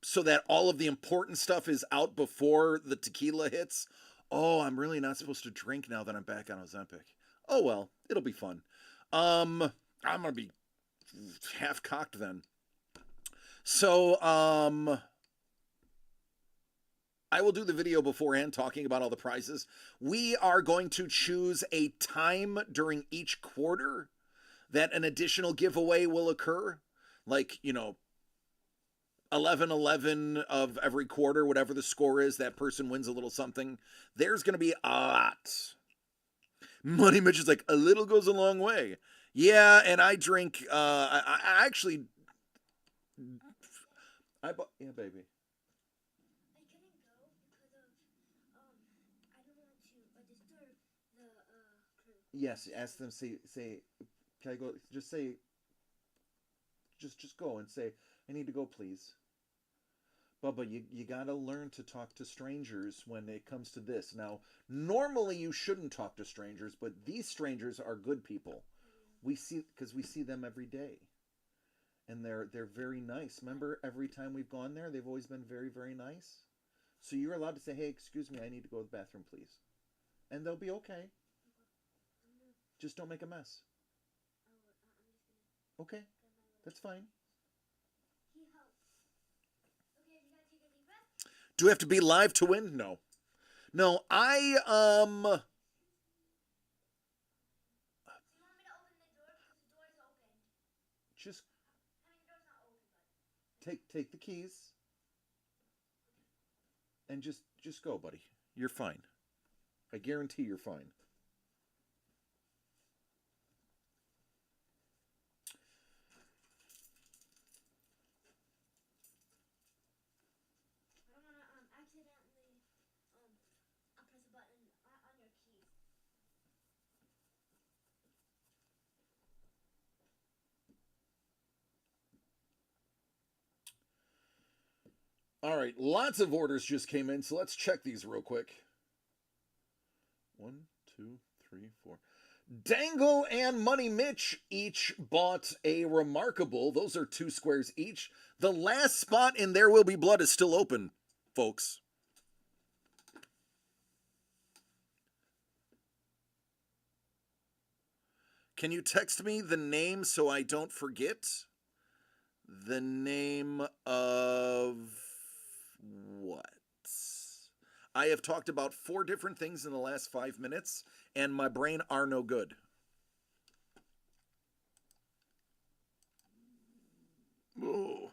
So that all of the important stuff is out before the tequila hits. Oh, I'm really not supposed to drink now that I'm back on Ozempic. Oh well, it'll be fun. I'm gonna be half cocked then. So, I will do the video beforehand talking about all the prizes. We are going to choose a time during each quarter that an additional giveaway will occur. Like, 11-11 of every quarter, whatever the score is, that person wins a little something. There's going to be a lot. Money Mitch is like, a little goes a long way. Yeah, and I drink, I actually, yeah, baby. I couldn't go because of, I don't want to disturb the, crew. Yes, ask them, say, can I go, just say, just go and say, I need to go, please. Bubba, you gotta learn to talk to strangers when it comes to this. Now, normally you shouldn't talk to strangers, but these strangers are good people. We see them every day, and they're very nice. Remember, every time we've gone there, they've always been very, very nice. So you're allowed to say, "Hey, excuse me, I need to go to the bathroom, please," and they'll be okay. Just don't make a mess. Okay, that's fine. Do we have to be live to win? No. No, So you want me to open the door because the door is open? just I mean, the door's not open, but... take the keys and just go, buddy. You're fine. I guarantee you're fine. I don't want to accidentally I'll press a button on your keys. All right, lots of orders just came in, so let's check these real quick. 1, 2, 3, 4. Dangle and Money Mitch each bought a Remarkable. Those are 2 squares each. The last spot in There Will Be Blood is still open, folks. Can you text me the name so I don't forget? The name of what? I have talked about 4 different things in the last 5 minutes, and my brain are no good. Oh.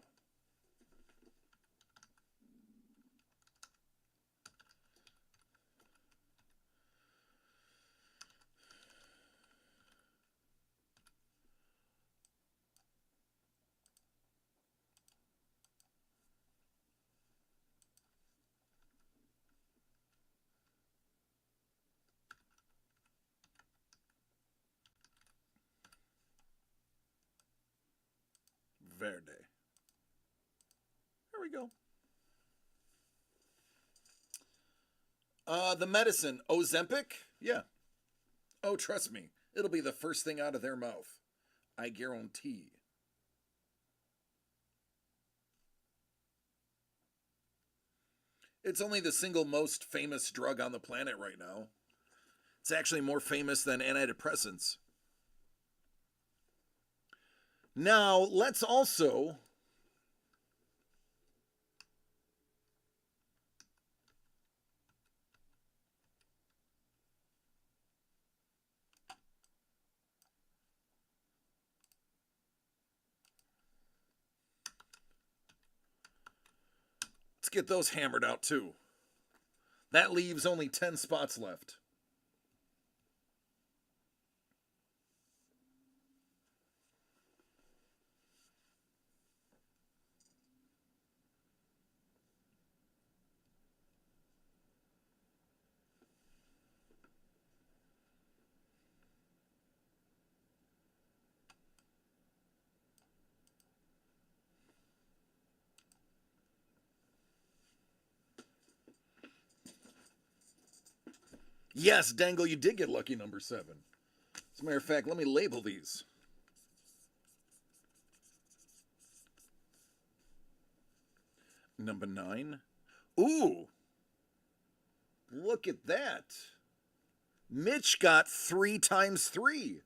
Verde. There we go. The medicine, Ozempic? Yeah. Oh, trust me, it'll be the first thing out of their mouth. I guarantee. It's only the single most famous drug on the planet right now. It's actually more famous than antidepressants. Now, let's also get those hammered out too. That leaves only 10 spots left. Yes, Dangle, you did get lucky number 7. As a matter of fact, let me label these. Number 9. Ooh. Look at that. Mitch got 3 times 3.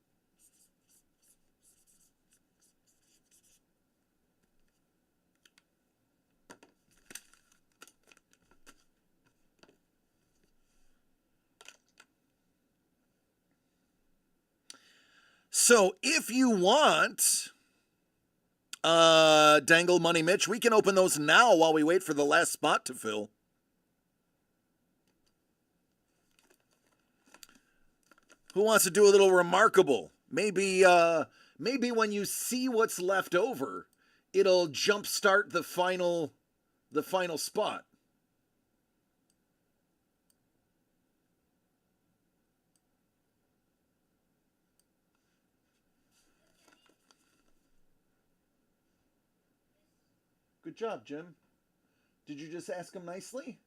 So if you want Dangle Money Mitch, we can open those now while we wait for the last spot to fill. Who wants to do a little remarkable? Maybe when you see what's left over, it'll jumpstart the final spot. Good job, Jim. Did you just ask him nicely?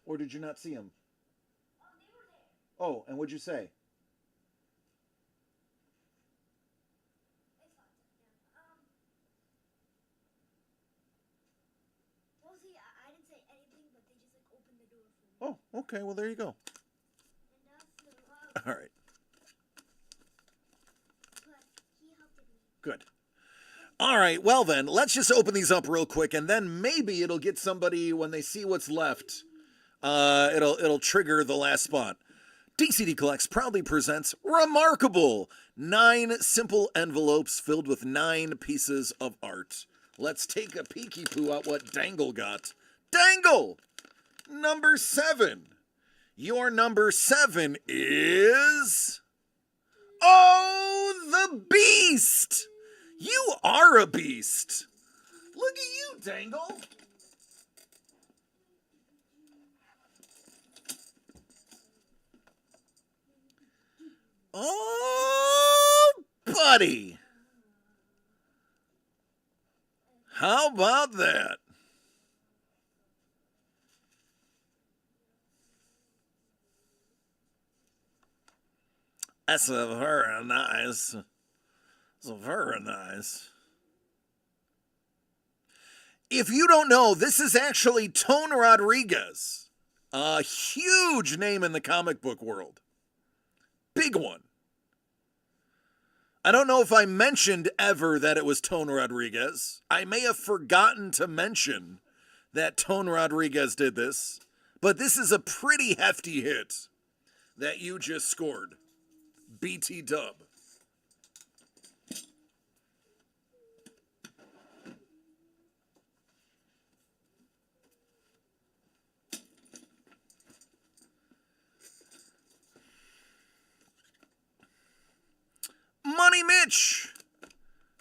Or did you not see him? Oh, and what'd you say? Well, see, I didn't say anything, but they just like opened the door for me. Oh, okay. Well, there you go. All right. But he helped me. Good. All right. Well, then, let's just open these up real quick, and then maybe it'll get somebody when they see what's left. It'll trigger the last spot. DCD Collects proudly presents Remarkable! 9 simple envelopes filled with 9 pieces of art. Let's take a peeky poo at what Dangle got. Dangle! Number 7. Your number 7 is... Oh, the Beast! You are a beast! Look at you, Dangle! Oh, buddy. How about that? That's a very nice. That's a very nice. If you don't know, this is actually Tone Rodriguez, a huge name in the comic book world. Big one. I don't know if I mentioned ever that it was Tone Rodriguez. I may have forgotten to mention that Tone Rodriguez did this, but this is a pretty hefty hit that you just scored. BT dub. Money Mitch,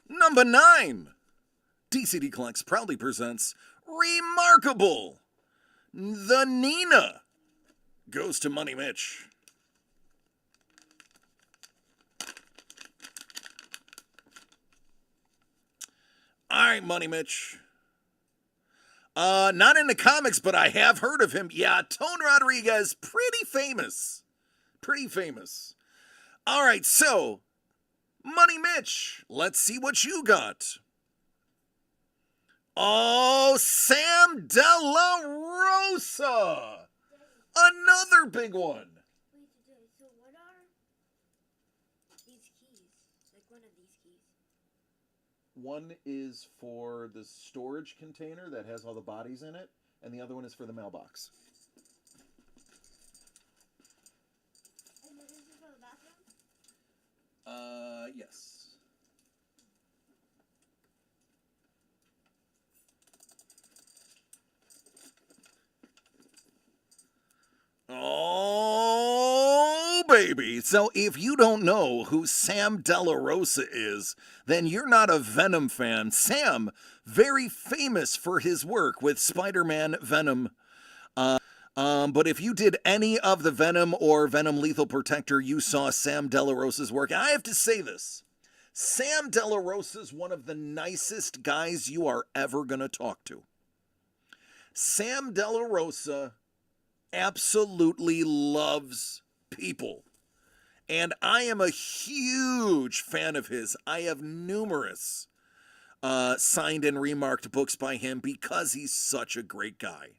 number 9. DCD Collects proudly presents Remarkable! The Nina goes to Money Mitch. All right, Money Mitch. Not in the comics, but I have heard of him. Yeah, Tone Rodriguez, pretty famous. Pretty famous. All right, so... Money Mitch, let's see what you got. Oh, Sam De La Rosa. Another big one. Wait, so what are these keys? Like one of these keys. One is for the storage container that has all the bodies in it, and the other one is for the mailbox. And this is for the bathroom? Yes. Oh, baby. So if you don't know who Sam De La Rosa is, then you're not a Venom fan. Sam, very famous for his work with Spider-Man, Venom. But if you did any of the Venom or Venom Lethal Protector, you saw Sam De La Rosa's work. And I have to say this. Sam De La Rosa is one of the nicest guys you are ever going to talk to. Sam De La Rosa absolutely loves people. And I am a huge fan of his. I have numerous signed and remarked books by him because he's such a great guy.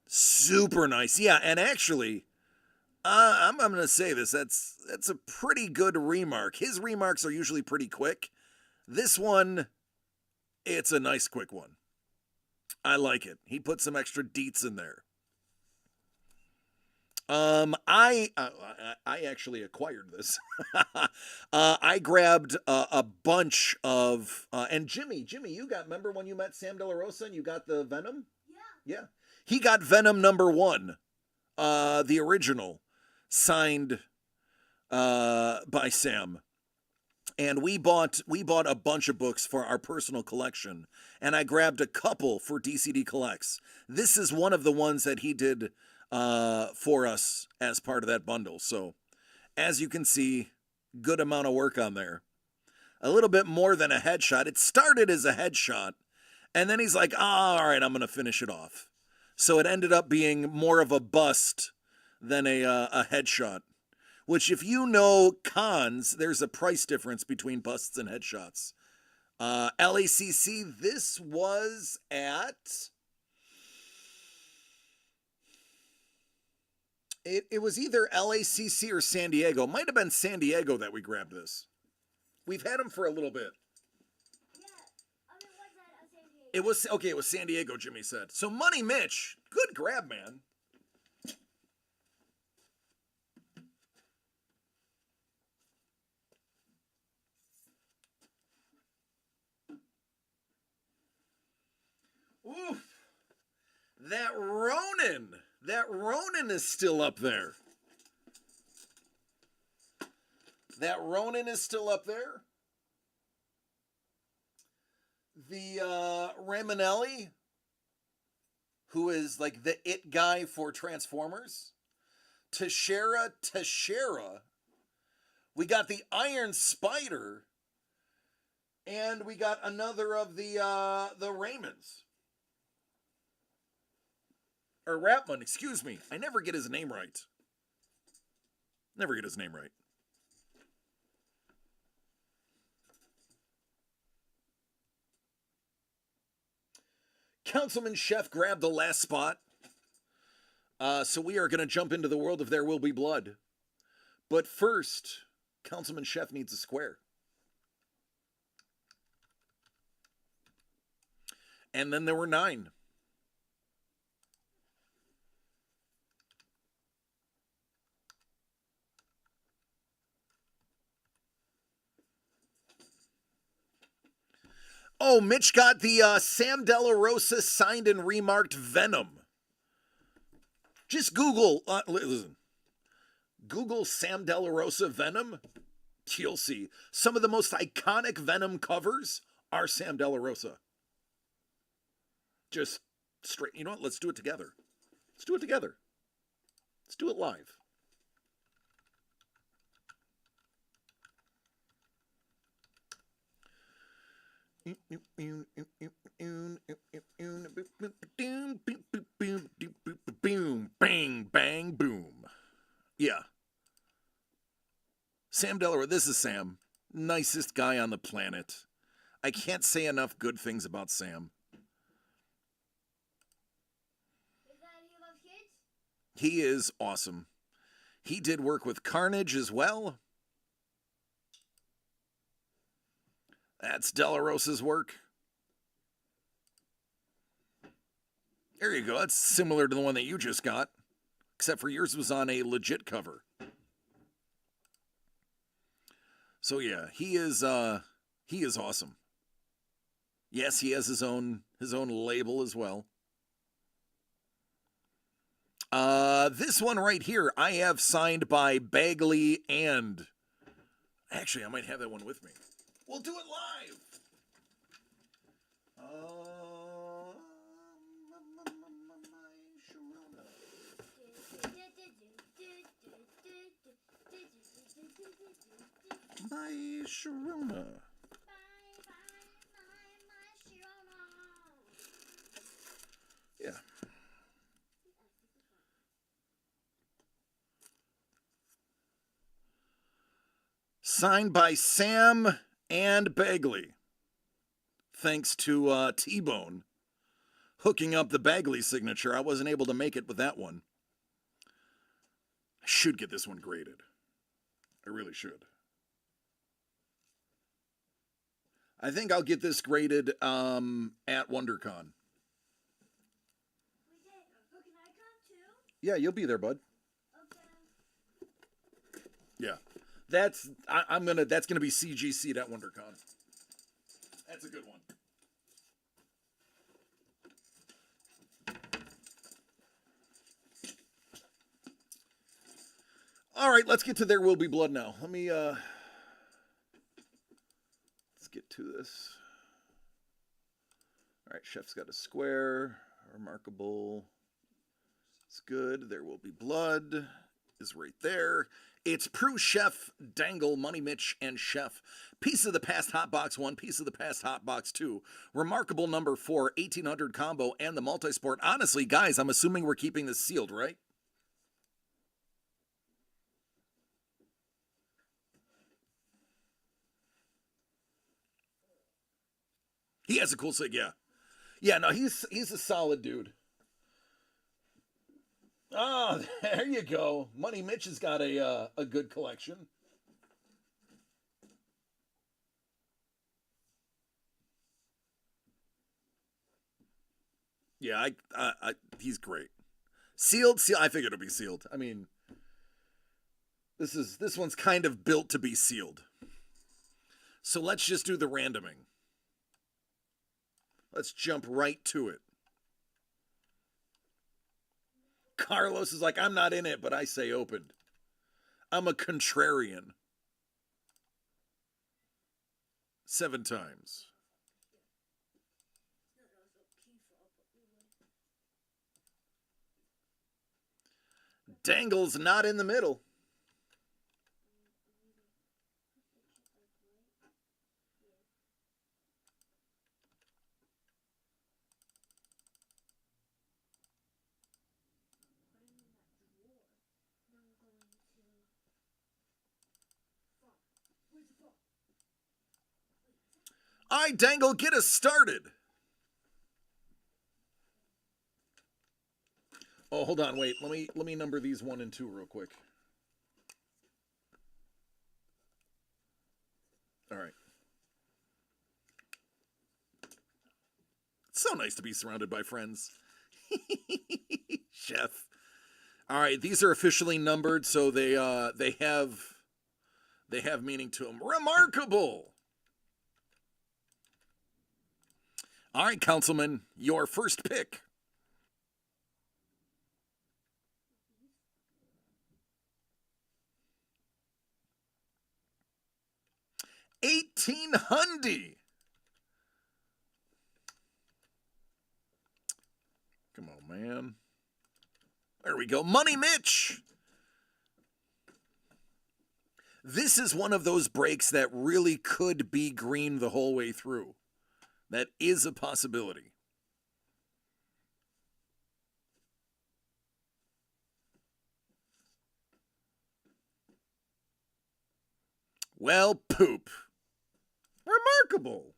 Super nice. Yeah, and actually, I'm going to say this. That's a pretty good remark. His remarks are usually pretty quick. This one, it's a nice quick one. I like it. He put some extra deets in there. I actually acquired this. I grabbed a bunch of and Jimmy, you got, remember when you met Sam De La Rosa and you got the Venom? Yeah. He got Venom #1, the original, signed by Sam. And we bought a bunch of books for our personal collection, and I grabbed a couple for DCD Collects. This is one of the ones that he did for us as part of that bundle. So, as you can see, good amount of work on there. A little bit more than a headshot. It started as a headshot, and then he's like, all right, I'm going to finish it off. So it ended up being more of a bust than a headshot. Which, if you know cons, there's a price difference between busts and headshots. LACC, this was at... It was either LACC or San Diego. Might have been San Diego that we grabbed this. We've had them for a little bit. Yeah. I mean, what's that? San Diego. It was, okay, it was San Diego, Jimmy said. So Money Mitch, good grab, man. Oof. That Ronin is still up there. That Ronin is still up there. The Ramonelli, who is like the it guy for Transformers. Teixeira. We got the Iron Spider. And we got another of the Raymonds. Or Rapman, excuse me. I never get his name right. Never get his name right. Councilman Chef grabbed the last spot. So we are going to jump into the world of There Will Be Blood. But first, Councilman Chef needs a square. And then there were 9. Oh, Mitch got the Sam De La Rosa signed and remarked Venom. Just Google, listen. Google Sam De La Rosa Venom. You'll see. Some of the most iconic Venom covers are Sam De La Rosa. Just straight, you know what? Let's do it together. Let's do it together. Let's do it live. Boom, bang, bang, boom. Yeah. Sam De La Rosa, this is Sam. Nicest guy on the planet. I can't say enough good things about Sam. Is that he loves kids? He is awesome. He did work with Carnage as well. That's Delarosa's work. There you go. That's similar to the one that you just got, except for yours was on a legit cover. So yeah, he is awesome. Yes, he has his own label as well. This one right here, I have signed by Bagley and actually I might have that one with me. We'll do it live. My Sharona. Yeah. Signed by Sam and Bagley. Thanks to T-Bone hooking up the Bagley signature. I wasn't able to make it with that one. I should get this one graded. I really should. I think I'll get this graded at WonderCon. Yeah, you'll be there, bud. Yeah. That's gonna be CGC'd at WonderCon. That's a good one. All right, let's get to There Will Be Blood now. Let me let's get to this. All right, Chef's got a square. Remarkable. It's good. There Will Be Blood is right there. It's Prue, Chef, Dangle, Money Mitch, and Chef. Piece of the Past Hot Box 1, Piece of the Past Hot Box 2. Remarkable number 4, 1800 combo, and the multisport. Honestly, guys, I'm assuming we're keeping this sealed, right? He has a cool sig, yeah. Yeah, no, he's a solid dude. Oh, there you go. Money Mitch has got a good collection. Yeah, he's great. Sealed. I think it'll be sealed. I mean, this one's kind of built to be sealed. So let's just do the randoming. Let's jump right to it. Carlos is like, I'm not in it, but I say opened. I'm a contrarian. 7 times. Dangle's not in the middle. All right, Dangle, get us started. Oh, hold on, wait. Let me number these 1 and 2 real quick. All right. It's so nice to be surrounded by friends. Chef. All right, these are officially numbered, so they have meaning to them. Remarkable. All right, Councilman, your first pick. $1,800. Come on, man. There we go. Money Mitch. This is one of those breaks that really could be green the whole way through. That is a possibility. Well, poop. Remarkable.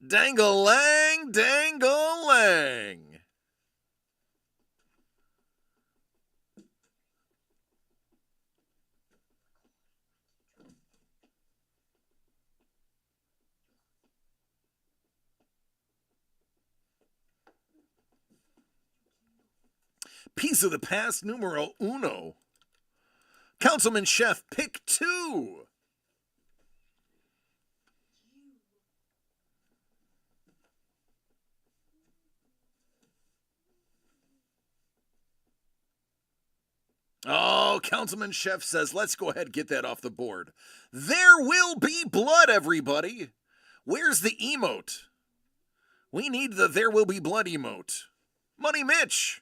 Dangle-lang, dangle-lang. Piece of the past numero uno. Councilman Chef, pick 2. Oh, Councilman Chef says, let's go ahead and get that off the board. There will be blood, everybody. Where's the emote? We need the there will be blood emote. Money Mitch.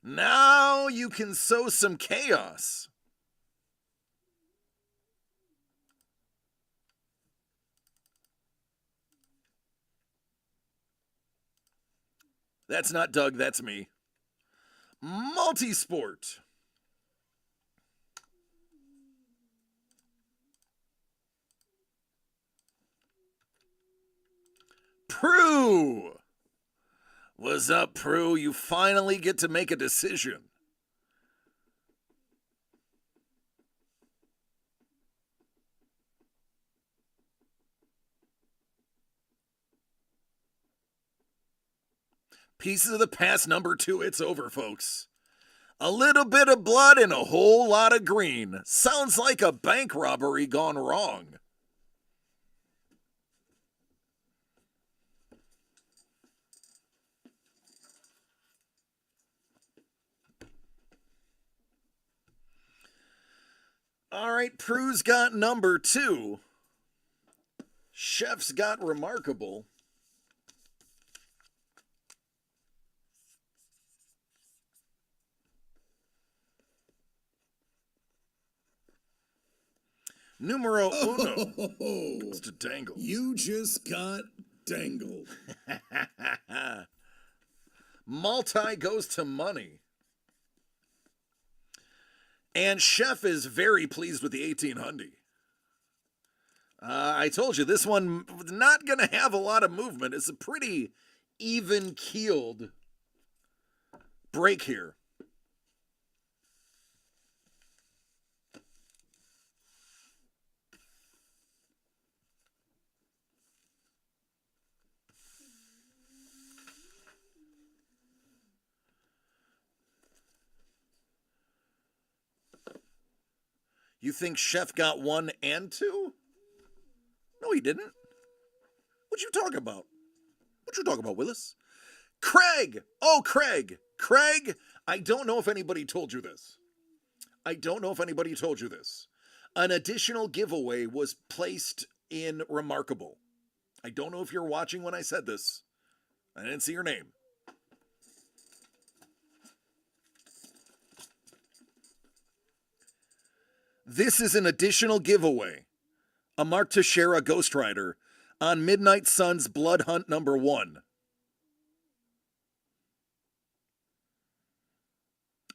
Now you can sow some chaos. That's not Doug, that's me. Multisport. Prue. What's up, Prue? You finally get to make a decision. Pieces of the past number 2. It's over, folks. A little bit of blood and a whole lot of green. Sounds like a bank robbery gone wrong. All right, Prue's got number 2. Chef's got remarkable. Numero uno. It's to dangle. You just got dangled. Multi goes to money. And Chef is very pleased with the 1800. I told you, this one not going to have a lot of movement. It's a pretty even-keeled break here. You think Chef got 1 and 2? No, he didn't. What you talking about? What you talking about, Willis? Craig! Oh, Craig! Craig, I don't know if anybody told you this. An additional giveaway was placed in Remarkable. I don't know if you're watching when I said this. I didn't see your name. This is an additional giveaway. A Mark Teixeira Ghost Rider on Midnight Sun's Blood Hunt number 1.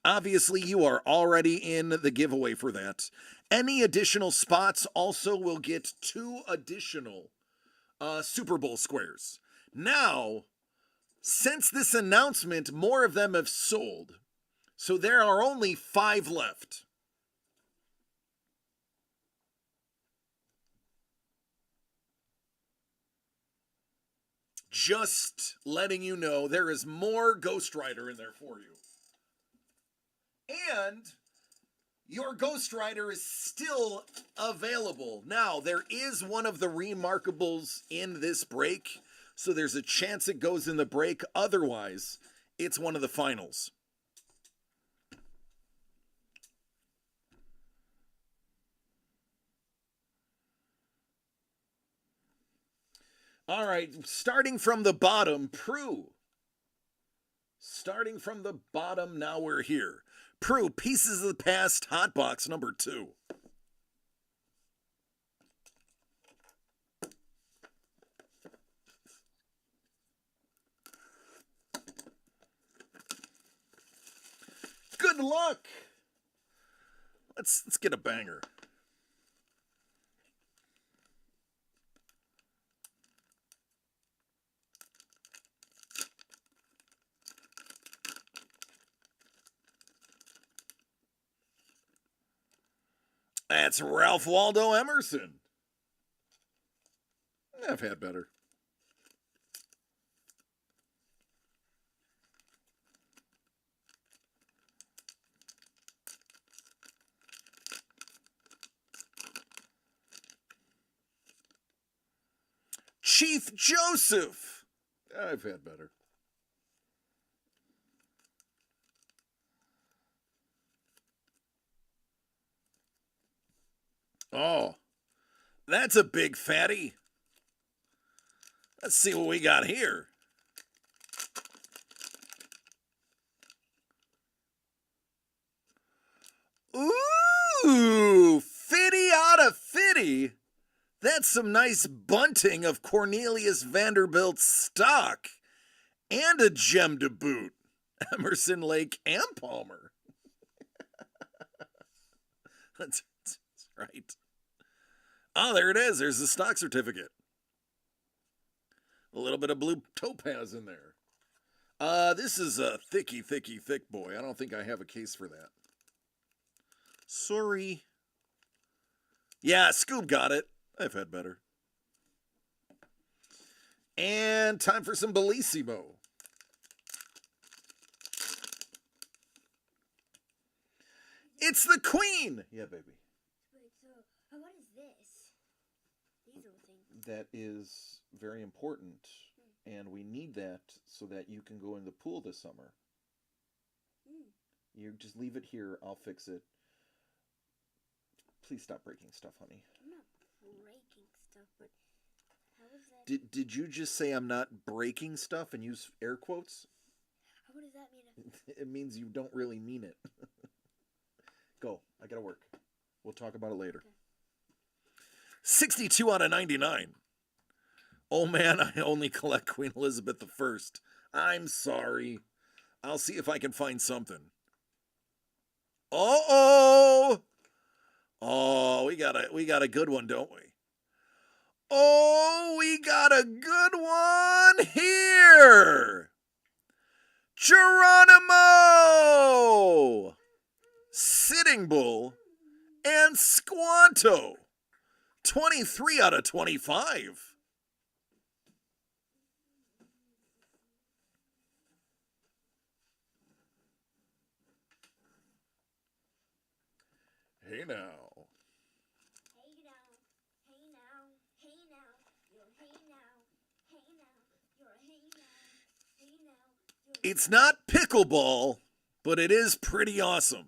Obviously, you are already in the giveaway for that. Any additional spots also will get 2 additional Super Bowl squares. Now, since this announcement, more of them have sold. So there are only 5 left. Just letting you know, there is more Ghost Rider in there for you. And your Ghost Rider is still available. Now, there is one of the Remarkables in this break, so there's a chance it goes in the break. Otherwise, it's one of the finals. All right, starting from the bottom, Prue. Starting from the bottom, now we're here. Prue, Pieces of the Past, Hot Box number 2. Good luck. Let's get a banger. That's Ralph Waldo Emerson. I've had better. Chief Joseph. I've had better. Oh, that's a big fatty. Let's see what we got here. Ooh, fitty out of fitty. That's some nice bunting of Cornelius Vanderbilt's stock. And a gem to boot. Emerson, Lake, and Palmer. That's right. Oh, there it is. There's the stock certificate. A little bit of blue topaz in there. This is a thick boy. I don't think I have a case for that. Sorry. Yeah, Scoob got it. I've had better. And time for some Bellissimo. It's the Queen! Yeah, baby. Wait, so what is this? These little things. That is very important, and we need that so that you can go in the pool this summer. You just leave it here. I'll fix it. Please stop breaking stuff, honey. I'm not breaking stuff, but how is that? Did you just say I'm not breaking stuff and use air quotes? What does that mean? It means you don't really mean it. Go. I gotta work. We'll talk about it later. Okay. 62 out of 99. Oh man, I only collect Queen Elizabeth I. I'm sorry. I'll see if I can find something. Uh-oh! Oh, we got a good one, don't we? Oh, we got a good one here! Geronimo! Sitting Bull and Squanto. 23 out of 25. Hey now. Hey now, hey now, hey now, you're hey now, hey now, you're hey now, hey now, you're It's not pickleball, but it is pretty awesome.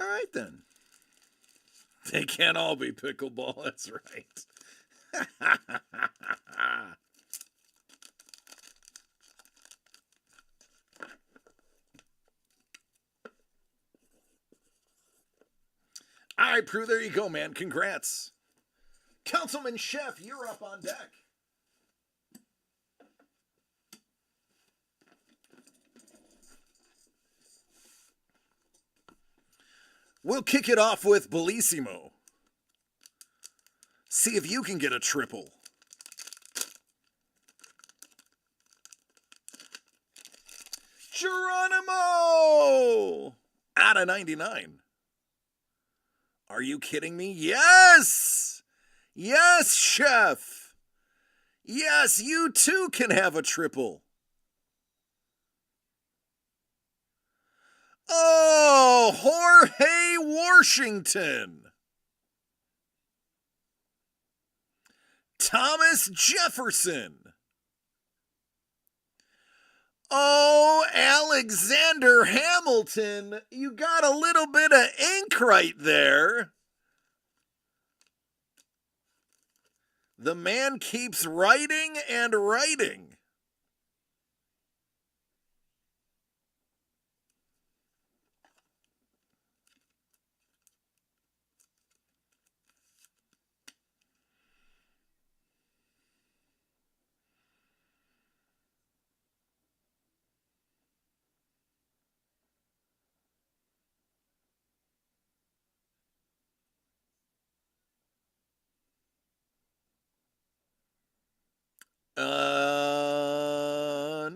All right, then. They can't all be pickleball, that's right. All right, Prue, there you go, man. Congrats. Councilman Chef, you're up on deck. We'll kick it off with Bellissimo. See if you can get a triple. Geronimo! Out of 99. Are you kidding me? Yes! Yes, Chef! Yes, you too can have a triple. Oh, Jorge Washington. Thomas Jefferson. Oh, Alexander Hamilton. You got a little bit of ink right there. The man keeps writing and writing. No.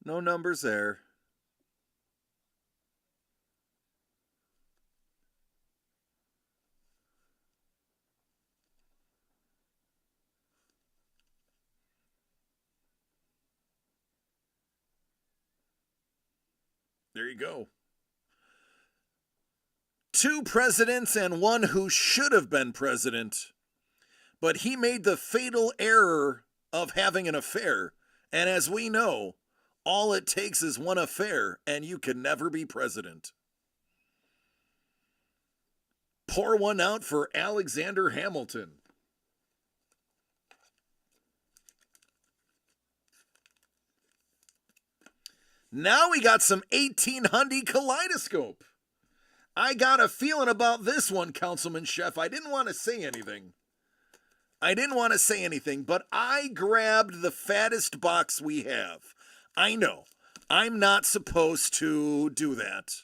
No numbers there. There you go. 2 presidents and 1 who should have been president, but he made the fatal error of having an affair. And as we know, all it takes is one affair and you can never be president. Pour one out for Alexander Hamilton. Now we got some 1800 kaleidoscope. I got a feeling about this one, Councilman Chef. I didn't want to say anything, but I grabbed the fattest box we have. I know, I'm not supposed to do that,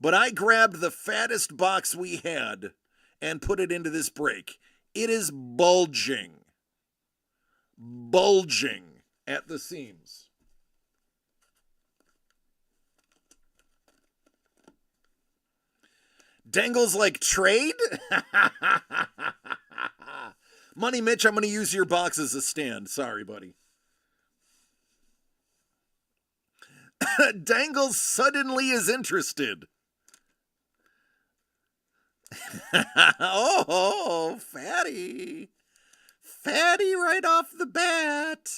but I grabbed the fattest box we had and put it into this break. It is bulging at the seams. Dangle's like, trade? Money Mitch, I'm going to use your box as a stand. Sorry, buddy. Dangle suddenly is interested. Oh, fatty. Fatty right off the bat.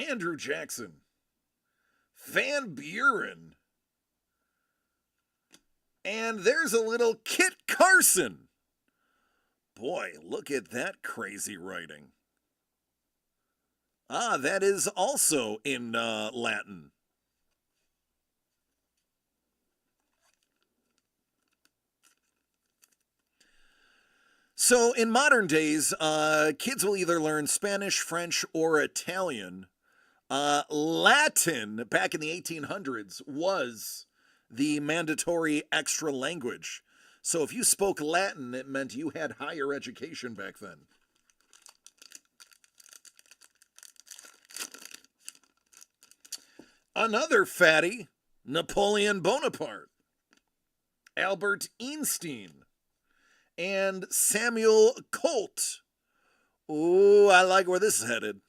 Andrew Jackson, Van Buren, and there's a little Kit Carson. Boy, look at that crazy writing. Ah, that is also in Latin. So in modern days, kids will either learn Spanish, French, or Italian. Latin, back in the 1800s, was the mandatory extra language. So if you spoke Latin, it meant you had higher education back then. Another fatty, Napoleon Bonaparte, Albert Einstein, and Samuel Colt. Ooh, I like where this is headed.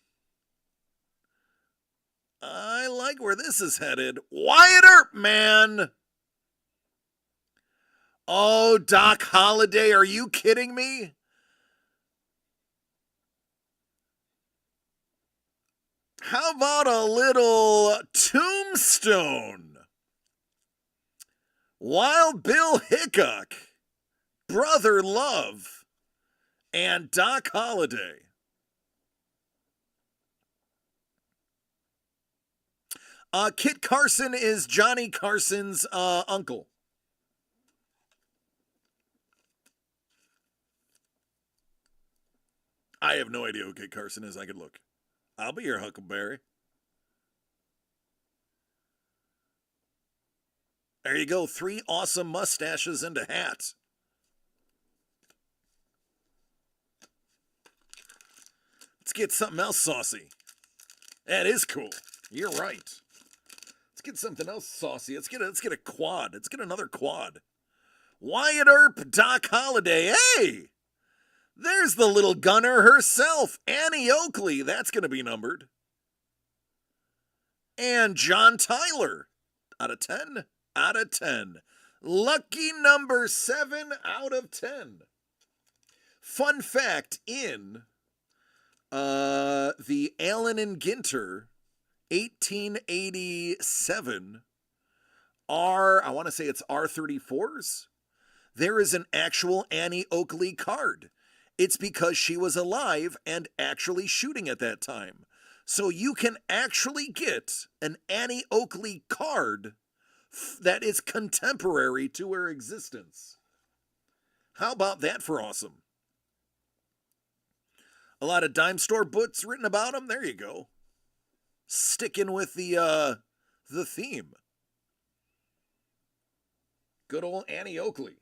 Wyatt Earp, man. Oh, Doc Holliday, are you kidding me? How about a little Tombstone? Wild Bill Hickok, Brother Love, and Doc Holliday. Kit Carson is Johnny Carson's uncle. I have no idea who Kit Carson is. I could look. I'll be your Huckleberry. There you go. 3 awesome mustaches and a hat. Let's get something else saucy. That is cool. You're right. Let's get something else saucy. Let's get a quad. Let's get another quad. Wyatt Earp, Doc Holliday. Hey! There's the little gunner herself, Annie Oakley. That's going to be numbered. And John Tyler. Out of 10? Out of 10. Lucky number 7 out of 10. Fun fact, in the Allen and Ginter 1887 I want to say it's R34s, there is an actual Annie Oakley card. It's because she was alive and actually shooting at that time. So you can actually get an Annie Oakley card that is contemporary to her existence. How about that for awesome? A lot of dime store books written about him. There you go. Sticking with the theme. Good old Annie Oakley.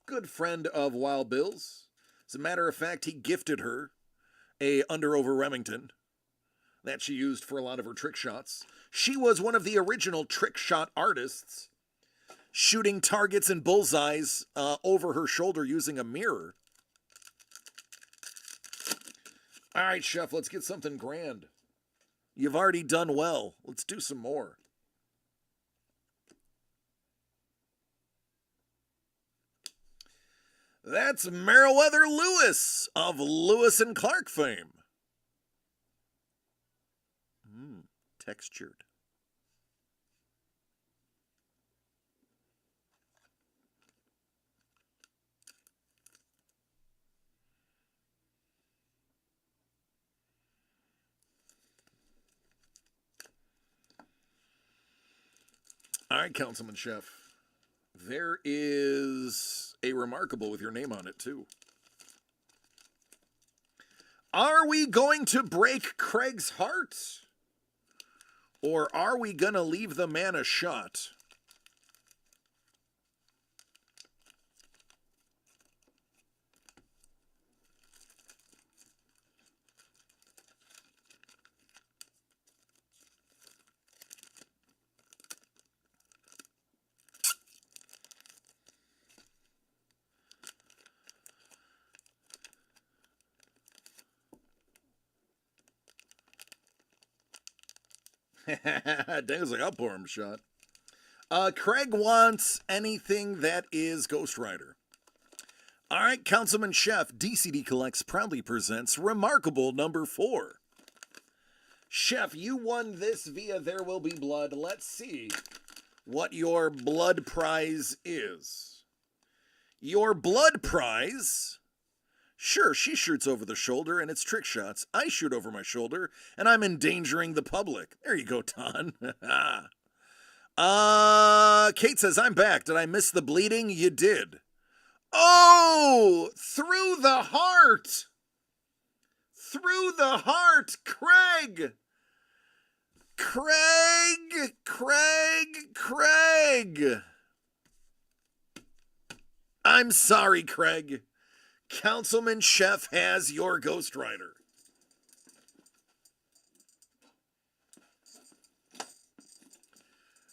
Good friend of Wild Bill's. As a matter of fact, he gifted her a Under Over Remington that she used for a lot of her trick shots. She was one of the original trick shot artists, shooting targets and bullseyes over her shoulder using a mirror. All right, Chef, let's get something grand. You've already done well. Let's do some more. That's Meriwether Lewis of Lewis and Clark fame. Textured. All right, Councilman Chef. There is a remarkable with your name on it, too. Are we going to break Craig's heart? Or are we going to leave the man a shot? Dan's like, I'll pour him a shot. Craig wants anything that is Ghost Rider. All right, Councilman Chef, DCD Collects proudly presents Remarkable number 4. Chef, you won this via There Will Be Blood. Let's see what your blood prize is. Your blood prize... Sure, she shoots over the shoulder and it's trick shots. I shoot over my shoulder and I'm endangering the public. There you go, Ton. Kate says, I'm back. Did I miss the bleeding? You did. Oh, through the heart. Through the heart, Craig. Craig. I'm sorry, Craig. Councilman Chef has your Ghost Rider.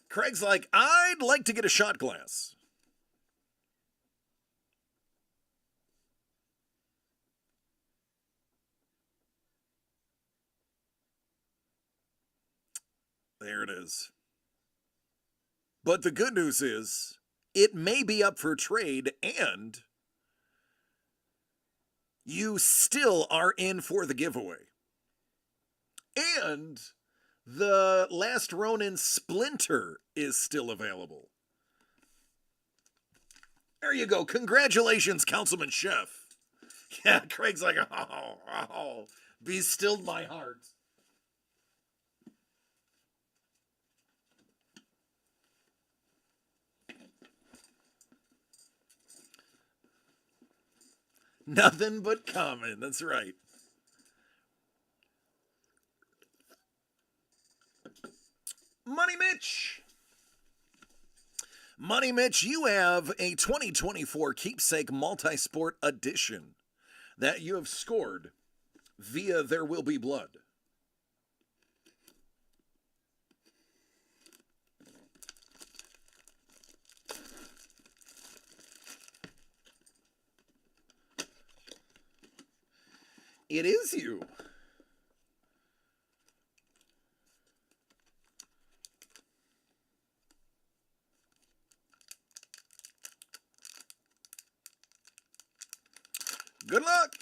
Craig's like, I'd like to get a shot glass. There it is. But the good news is, it may be up for trade and... you still are in for the giveaway. And the Last Ronin Splinter is still available. There you go. Congratulations, Councilman Chef. Yeah, Craig's like, oh, be stilled my heart. Nothing but common, that's right. Money Mitch. Money Mitch, you have a 2024 Keepsake Multi-Sport Edition that you have scored via There Will Be Blood. It is you. Good luck.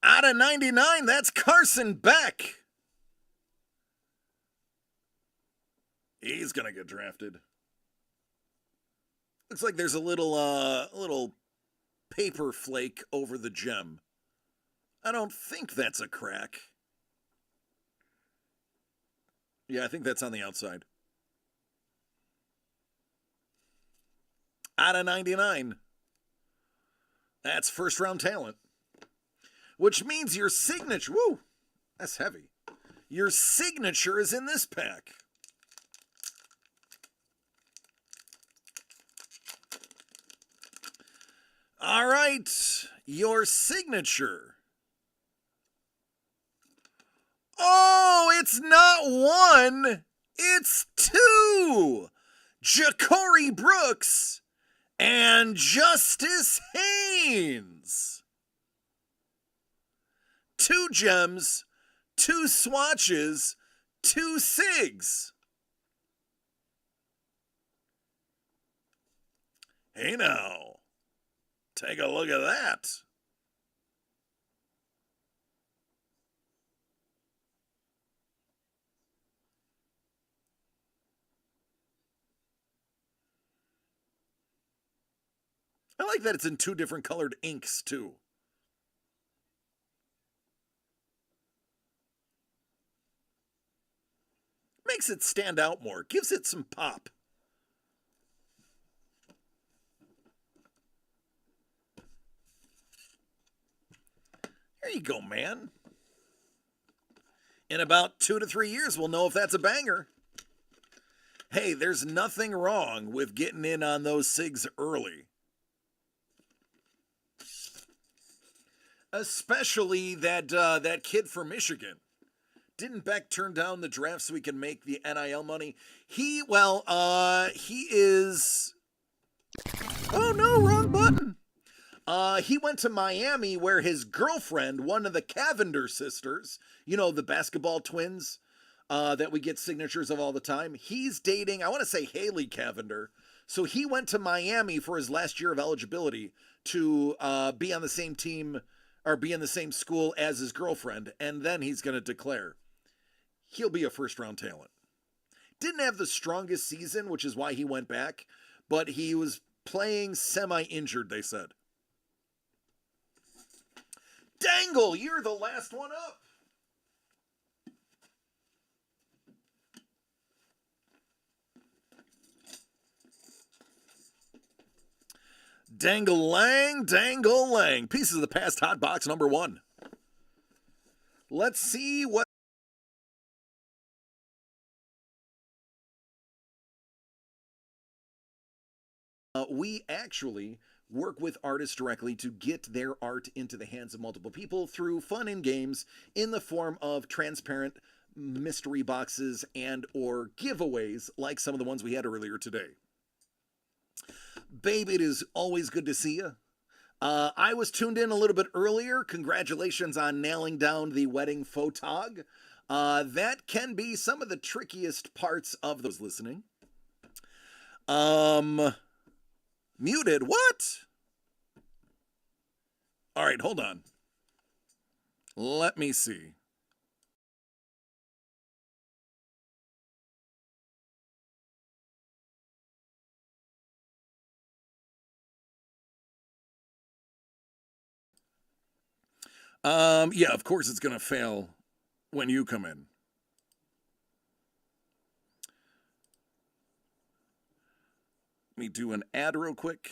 Out of 99, that's Carson Beck. He's going to get drafted. Looks like there's a little paper flake over the gem. I don't think that's a crack. Yeah, I think that's on the outside. out of 99. That's first round talent. Which means your signature, woo, that's heavy. Your signature is in this pack. All right, your signature. Oh, it's not one, it's two. Ja'Cory Brooks and Justice Haynes. 2 gems, 2 swatches, 2 SIGs. Hey now, take a look at that. I like that it's in 2 different colored inks too. Makes it stand out more, gives it some pop. There you go, man. In about 2 to 3 years, we'll know if that's a banger. Hey, there's nothing wrong with getting in on those SIGs early. Especially that kid from Michigan. Didn't Beck turn down the draft so he can make the NIL money? He is... Oh no, wrong button. He went to Miami where his girlfriend, one of the Cavender sisters, you know, the basketball twins that we get signatures of all the time. He's dating, I want to say Haley Cavender. So he went to Miami for his last year of eligibility to be on the same team or be in the same school as his girlfriend. And then he's going to declare. He'll be a first-round talent. Didn't have the strongest season, which is why he went back. But he was playing semi-injured, they said. Dangle, you're the last one up. Dangle-lang, dangle-lang. Pieces of the Past hot box number 1. Let's see what... we actually work with artists directly to get their art into the hands of multiple people through fun and games in the form of transparent mystery boxes and or giveaways like some of the ones we had earlier today. Babe, it is always good to see you. I was tuned in a little bit earlier. Congratulations on nailing down the wedding photog. That can be some of the trickiest parts of those listening. Muted, what? All right, hold on. Let me see. Yeah, of course it's going to fail when you come in. Let me do an ad real quick.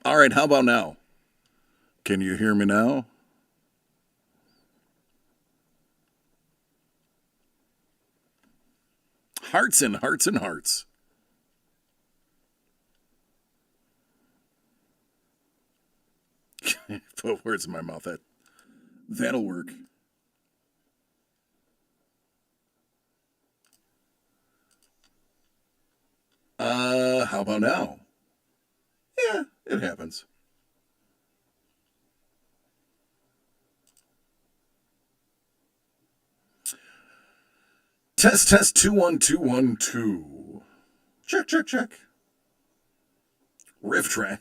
All right, how about now? Can you hear me now? Hearts and hearts and hearts. Put words in my mouth. That'll work. How about now? Yeah, it happens. Test, test, 21212. Check, check, check. Riff track.